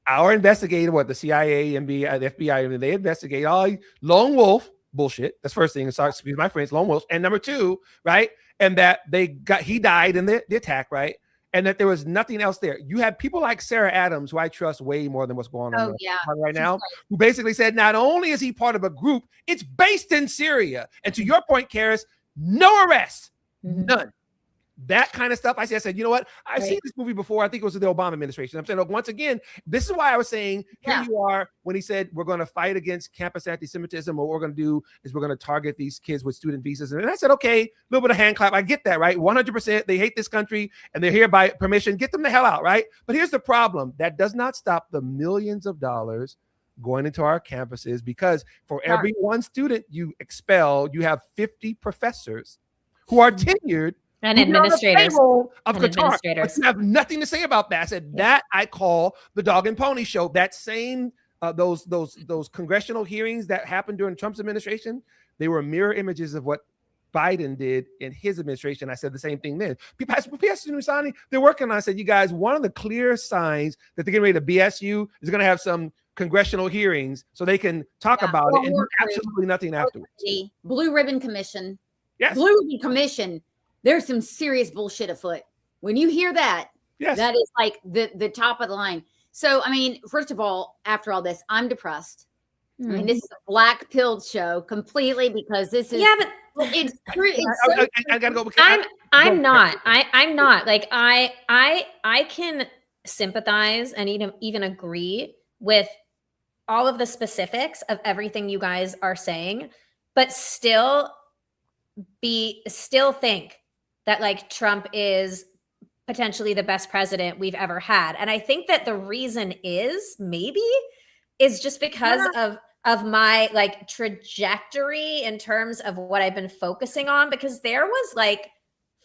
Our investigator, the CIA, NBA, the FBI, they investigate all lone wolf bullshit. That's first thing. Sorry, excuse my friends, lone wolf. And number two, right? And that he died in the attack, right? And that there was nothing else there. You have people like Sarah Adams, who I trust way more than what's going on right now, who basically said not only is he part of a group, it's based in Syria. And to your point, Karis, no arrests, none. That kind of stuff. I said, you know what? I've seen this movie before. I think it was the Obama administration. I'm saying, look, once again, this is why I was saying, here you are when he said, we're going to fight against campus anti-Semitism. What we're going to do is we're going to target these kids with student visas. And I said, okay, a little bit of hand clap. I get that, right? 100%. They hate this country and they're here by permission. Get them the hell out, right? But here's the problem. That does not stop the millions of dollars going into our campuses, because for every one student you expel, you have 50 professors who are tenured and administrators of Qatar. But you have nothing to say about that. I said that I call the dog and pony show. That same those congressional hearings that happened during Trump's administration, they were mirror images of what Biden did in his administration. I said the same thing then. They're working on. I said, you guys, one of the clear signs that they're getting ready to BS you is going to have some congressional hearings so they can talk about it and do absolutely nothing afterwards. Blue Ribbon Commission. Yes. Blue Ribbon Commission. There's some serious bullshit afoot. When you hear that, that is like the top of the line. So, I mean, first of all, after all this, I'm depressed. I mean, this is a black pilled show completely because this is but it's true. I gotta go. I'm not. I'm not. Like I can sympathize and even agree with all of the specifics of everything you guys are saying, but still think that like Trump is potentially the best president we've ever had. And I think that the reason is just because of my like trajectory in terms of what I've been focusing on, because there was like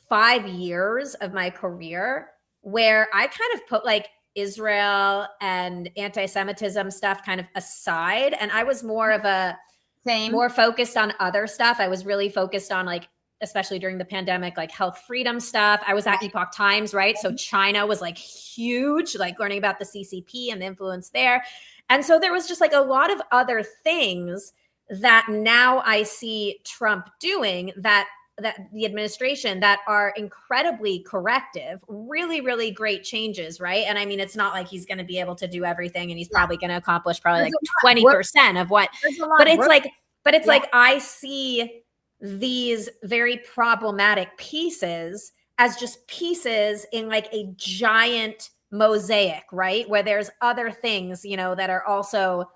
5 years of my career where I kind of put like Israel and anti-Semitism stuff kind of aside. And I was more focused on other stuff. I was really focused on like, especially during the pandemic, like health freedom stuff. I was at Epoch Times, right? So China was like huge, like learning about the CCP and the influence there. And so there was just like a lot of other things that now I see Trump doing that the administration that are incredibly corrective, really, really great changes, right? And I mean, it's not like he's going to be able to do everything and he's probably going to accomplish like 20% of what, but it's like I see these very problematic pieces as just pieces in like a giant mosaic, right? Where there's other things, that are also,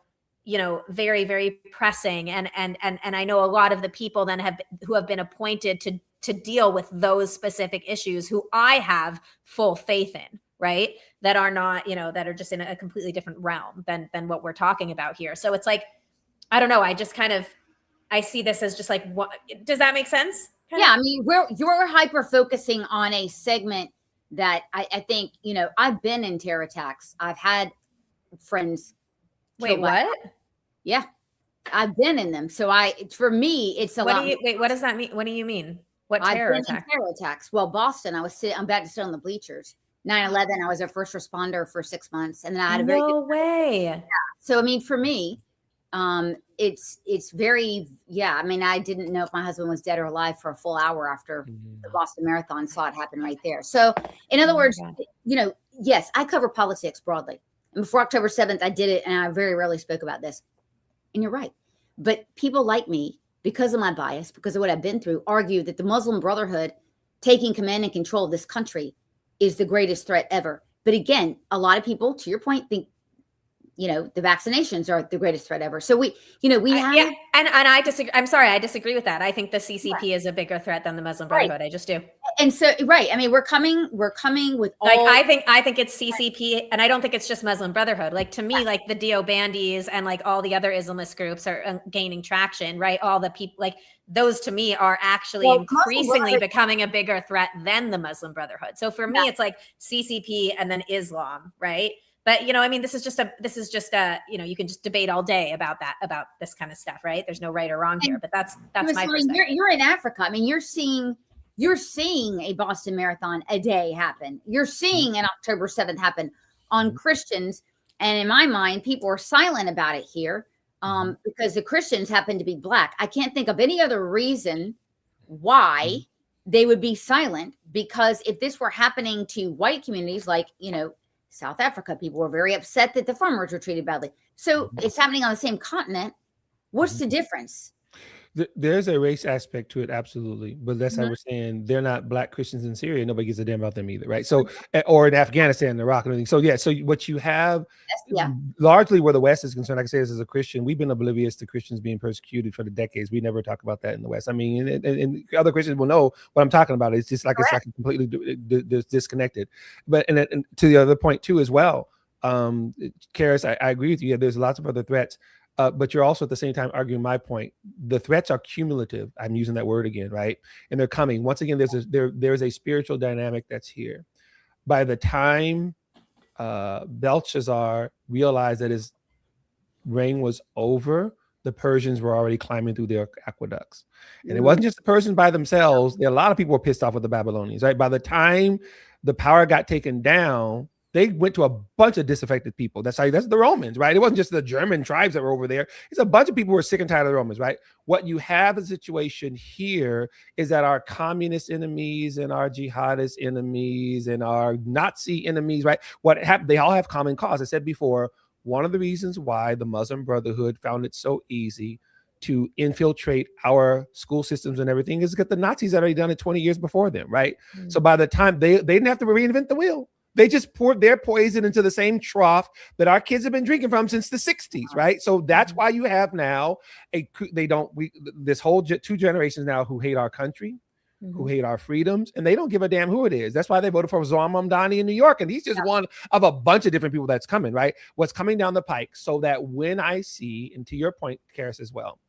very, very pressing. And I know a lot of the people then who have been appointed to deal with those specific issues who I have full faith in, right? That are not, that are just in a completely different realm than what we're talking about here. So it's like, I don't know. I just I see this as just like, what does that make sense? I mean, you're hyper focusing on a segment that I think, I've been in terror attacks. I've had friends. Wait, what? Yeah, I've been in them. So for me, it's a lot. What does that mean? What do you mean? What terror attacks? Well, Boston, I'm back to sit on the bleachers. 9/11, I was a first responder for 6 months. And then I had a very good way. Yeah. So, I mean, for me, It's very, yeah. I mean, I didn't know if my husband was dead or alive for a full hour after the Boston Marathon. Saw it happen right there. So, in other words, yes, I cover politics broadly. And before October 7th, I did it, and I very rarely spoke about this. And you're right. But people like me, because of my bias, because of what I've been through, argue that the Muslim Brotherhood taking command and control of this country is the greatest threat ever. But again, a lot of people, to your point, think, the vaccinations are the greatest threat ever. So we have. Yeah, and I disagree. I'm sorry, I disagree with that. I think the CCP is a bigger threat than the Muslim Brotherhood. I just do. And so, right. I mean, we're coming with all. Like, I think it's CCP, and I don't think it's just Muslim Brotherhood. Like, to me, like the Dio Bandis and like all the other Islamist groups are gaining traction, right? All the people, like those to me are actually increasingly becoming a bigger threat than the Muslim Brotherhood. So for me, it's like CCP and then Islam, right? But, I mean, this is just a, you can just debate all day about this kind of stuff, right? There's no right or wrong here, but that's my perspective. You're in Africa. I mean, you're seeing a Boston Marathon a day happen. You're seeing an October 7th happen on Christians. And in my mind, people are silent about it here because the Christians happen to be Black. I can't think of any other reason why they would be silent, because if this were happening to white communities, like, South Africa, people were very upset that the farmers were treated badly. So it's happening on the same continent. What's the difference? There's a race aspect to it, absolutely. But that's how we're saying they're not Black Christians in Syria. Nobody gives a damn about them either, right? So, or in Afghanistan, Iraq, and everything. So, yeah. So what you have, largely where the West is concerned, like I say, as a Christian, we've been oblivious to Christians being persecuted for the decades. We never talk about that in the West. I mean, and other Christians will know what I'm talking about. It's just like it's like completely disconnected. But and to the other point too, as well, Karis, I agree with you. Yeah, there's lots of other threats. But you're also at the same time arguing my point. The threats are cumulative. I'm using that word again, right? And they're coming. Once again, there's a spiritual dynamic that's here. By the time Belshazzar realized that his reign was over, the Persians were already climbing through their aqueducts. And it wasn't just the Persians by themselves. A lot of people were pissed off with the Babylonians, right? By the time the power got taken down, they went to a bunch of disaffected people. That's the Romans, right? It wasn't just the German tribes that were over there. It's a bunch of people who were sick and tired of the Romans, right? What you have a situation here is that our communist enemies and our jihadist enemies and our Nazi enemies, right? What happened? They all have common cause. I said before, one of the reasons why the Muslim Brotherhood found it so easy to infiltrate our school systems and everything is because the Nazis had already done it 20 years before them, right? So by the time they didn't have to reinvent the wheel. They just poured their poison into the same trough that our kids have been drinking from since the 60s, right? So that's why you have now this whole 2 generations now who hate our country, who hate our freedoms, and they don't give a damn who it is. That's why they voted for Zohar Mamdani in New York, and he's just one of a bunch of different people that's coming, right? What's coming down the pike, so that when I see, and to your point, Karis, as well,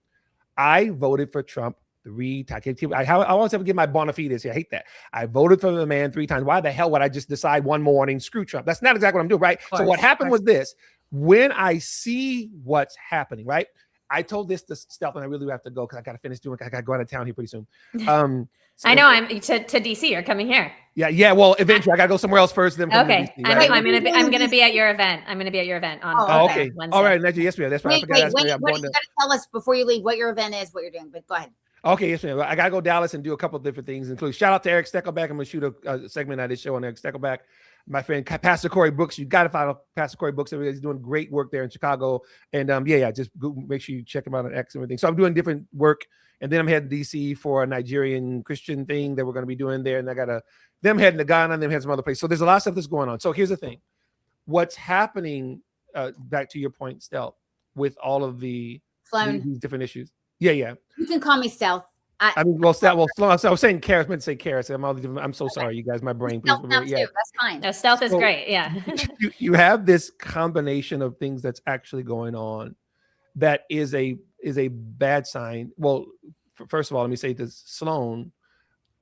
I voted for Trump 3 times. I always have to give my bona fides here. I hate that. I voted for the man 3 times. Why the hell would I just decide one morning, screw Trump? That's not exactly what I'm doing, right? So what happened was this. When I see what's happening, right? I told this to Stealth, and I really have to go because I got to finish doing. I got to go out of town here pretty soon. I know. I'm to DC. You're coming here. Yeah. Well, eventually I got to go somewhere else first. Then okay. DC, right? I'm gonna be at your event. I'm gonna be at your event on. Okay. Wednesday. All right. Yes, ma'am. That's right. Wait. You got to tell us before you leave what your event is, what you're doing. But go ahead. Okay, yes, ma'am. I gotta go Dallas and do a couple of different things, including shout out to Eric Steckelback. I'm gonna shoot a segment of this show on Eric Steckelback. My friend Pastor Corey Brooks. You gotta follow Pastor Corey Brooks. He's doing great work there in Chicago. And just make sure you check him out on X and everything. So I'm doing different work, and then I'm heading to DC for a Nigerian Christian thing that we're gonna be doing there. And I got them heading to Ghana, and them heading some other place. So there's a lot of stuff that's going on. So here's the thing: what's happening? Back to your point, Stealth, with all of these different issues. Yeah. You can call me Stealth. I mean, well, Stealth. Well, I was saying Karis. I meant to say Karis. I'm so sorry, you guys. My brain. Stealth now too. That's fine. No, Stealth is great. Yeah. you have this combination of things that's actually going on that is a bad sign. Well, first of all, let me say this, Sloan.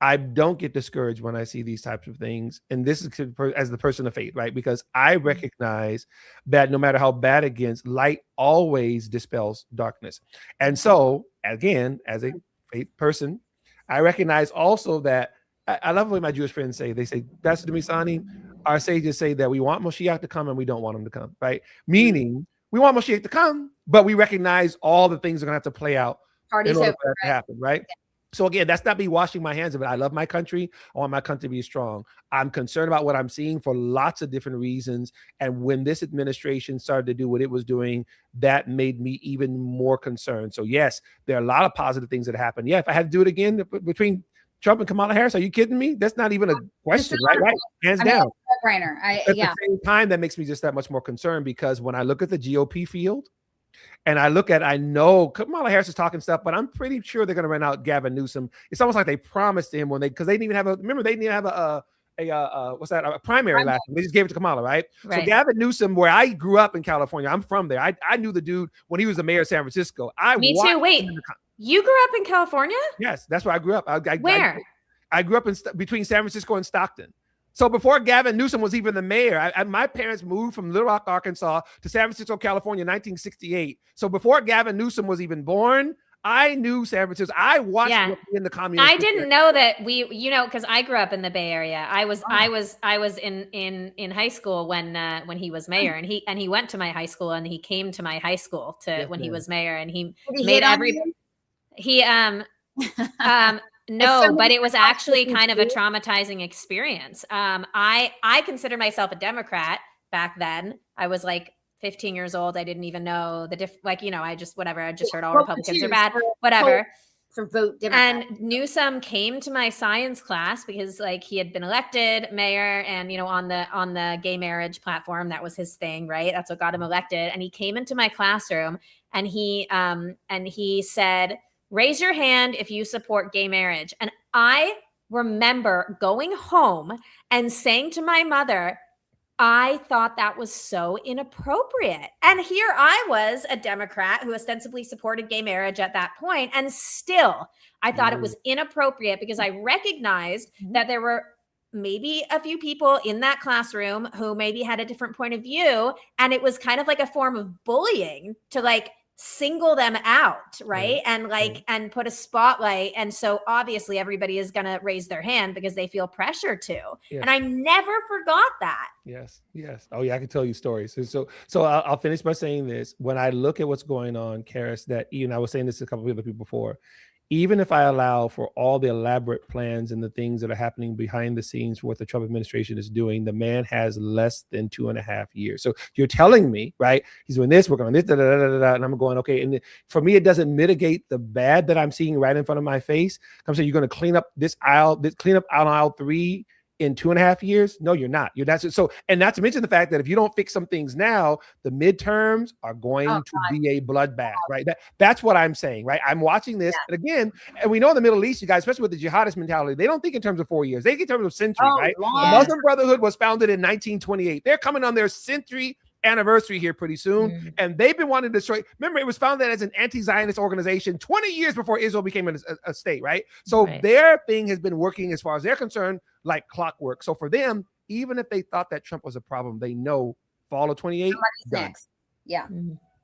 I don't get discouraged when I see these types of things. And this is as the person of faith, right? Because I recognize that no matter how bad it gets, light always dispels darkness. And so, again, as a faith person, I recognize also that I love what my Jewish friends say. They say, Pastor Demisani, our sages say that we want Moshiach to come and we don't want him to come, right? Meaning we want Moshiach to come, but we recognize all the things are going to have to play out Party's in order over, for that to right? happen, right? So again, that's not me washing my hands of it. I love my country. I want my country to be strong. I'm concerned about what I'm seeing for lots of different reasons. And when this administration started to do what it was doing, that made me even more concerned. So yes, there are a lot of positive things that happen. Yeah, if I had to do it again between Trump and Kamala Harris, are you kidding me? That's not even a question, right? Hands down. Brainer. At the same time, that makes me just that much more concerned, because when I look at the GOP field, and I know Kamala Harris is talking stuff, but I'm pretty sure they're going to run out Gavin Newsom. It's almost like they promised him because they didn't even have a primary last time. They just gave it to Kamala, right? So Gavin Newsom, where I grew up in California, I'm from there. I knew the dude when he was the mayor of San Francisco. Me too. Wait, you grew up in California? Yes, that's where I grew up. Where? I grew up between San Francisco and Stockton. So before Gavin Newsom was even the mayor, my parents moved from Little Rock, Arkansas to San Francisco, California in 1968. So before Gavin Newsom was even born, I knew San Francisco. I watched in the communist. I didn't know that because I grew up in the Bay Area. I was in high school when he was mayor, and he went to my high school, and he came to my high school when he was mayor, and he made no, but it was actually kind of a traumatizing experience. I consider myself a Democrat back then. I was like 15 years old. I didn't even know I just heard all Republicans are bad, whatever. For vote Democrat. And Newsom came to my science class because he had been elected mayor, and on the gay marriage platform, that was his thing, right? That's what got him elected. And he came into my classroom, and he said, "Raise your hand if you support gay marriage." And I remember going home and saying to my mother, I thought that was so inappropriate. And here I was, a Democrat who ostensibly supported gay marriage at that point, and still I thought it was inappropriate, because I recognized that there were maybe a few people in that classroom who maybe had a different point of view, and it was kind of like a form of bullying to single them out, right? And and put a spotlight. And so obviously everybody is going to raise their hand because they feel pressure to. Yes. And I never forgot that. Yes. Oh yeah, I can tell you stories. So I'll finish by saying this. When I look at what's going on, Karis, that I was saying this to a couple of other people before, even if I allow for all the elaborate plans and the things that are happening behind the scenes for what the Trump administration is doing, the man has less than 2.5 years. So you're telling me, right, he's doing this, working on this, and I'm going, okay. And for me, it doesn't mitigate the bad that I'm seeing right in front of my face. I'm saying you're going to clean up this aisle, clean up aisle 3 in 2.5 years? No, you're not. So, and not to mention the fact that if you don't fix some things now, the midterms are going to be a bloodbath, right? That's what I'm saying, right? I'm watching this, and again, and we know in the Middle East, you guys, especially with the jihadist mentality, they don't think in terms of 4 years. They think in terms of centuries, right? The Muslim Brotherhood was founded in 1928. They're coming on their century anniversary here pretty soon, and they've been wanting to destroy. Remember, it was founded as an anti-Zionist organization 20 years before Israel became a state, right? So their thing has been working, as far as they're concerned, like clockwork. So for them, even if they thought that Trump was a problem, they know fall of 28. Next. Yeah.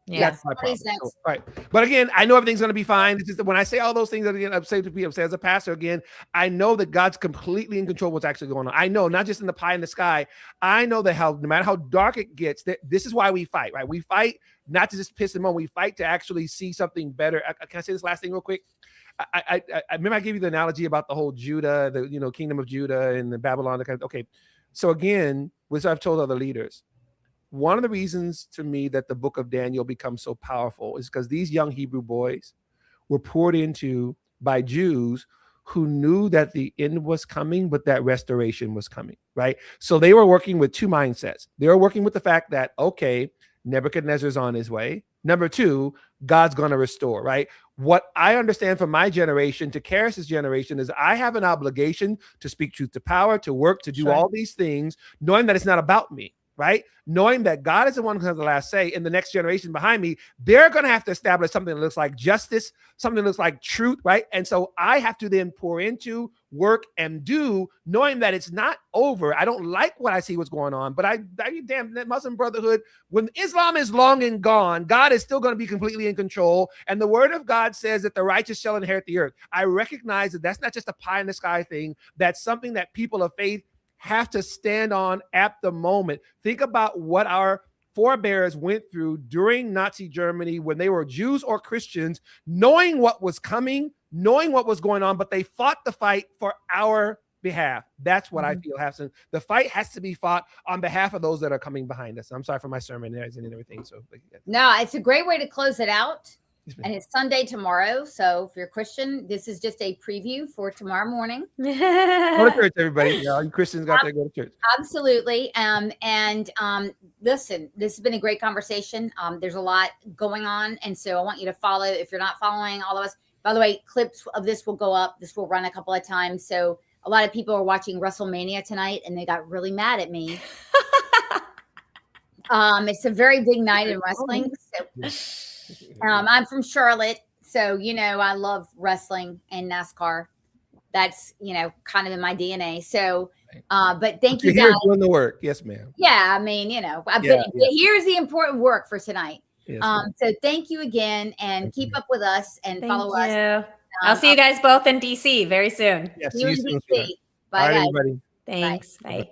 That's my problem. So, right. But again, I know everything's going to be fine. It's just that when I say all those things that again, I'm saying to people, as a pastor, again, I know that God's completely in control of what's actually going on. I know, not just in the pie in the sky. I know that no matter how dark it gets, this is why we fight, right? We fight not to just piss them on. We fight to actually see something better. Can I say this last thing real quick? I remember I gave you the analogy about the whole Judah, the kingdom of Judah and the Babylon. Okay. So again, which I've told other leaders, one of the reasons to me that the book of Daniel becomes so powerful is because these young Hebrew boys were poured into by Jews who knew that the end was coming, but that restoration was coming, right? So they were working with two mindsets. They were working with the fact that, okay, Nebuchadnezzar's on his way. Number two, God's going to restore, right? What I understand from my generation to Karis's generation is I have an obligation to speak truth to power, to work, to do all these things, knowing that it's not about me, right? Knowing that God is the one who has the last say, and the next generation behind me, they're going to have to establish something that looks like justice, something that looks like truth, right? And so I have to then pour into, work, and do, knowing that it's not over. I don't like what I see what's going on, but I damn that Muslim Brotherhood, when Islam is long and gone, God is still going to be completely in control. And the word of God says that the righteous shall inherit the earth. I recognize that that's not just a pie in the sky thing. That's something that people of faith have to stand on at the moment. Think about what our forebears went through during Nazi Germany when they were Jews or Christians, knowing what was coming, knowing what was going on, but they fought the fight for our behalf. That's what I feel happens. The fight has to be fought on behalf of those that are coming behind us. I'm sorry for my sermon and everything. So no, it's a great way to close it out. And it's Sunday tomorrow. So if you're Christian, this is just a preview for tomorrow morning. Go to church, everybody. You Christians got to go to church. Absolutely. Listen, this has been a great conversation. There's a lot going on. And so I want you to follow, if you're not following all of us. By the way, clips of this will go up. This will run a couple of times. So a lot of people are watching WrestleMania tonight and they got really mad at me. It's a very big night in wrestling. So, I'm from Charlotte. So, I love wrestling and NASCAR. That's, kind of in my DNA. So, but thank you guys. Doing the work. Yes, ma'am. Yeah. I mean, here's the important work for tonight. Yes, so thank you again and keep up with us and follow us. I'll see you guys both in DC very soon. Yes, See you in DC. Bye, Bye, guys. everybody. Thanks. Bye.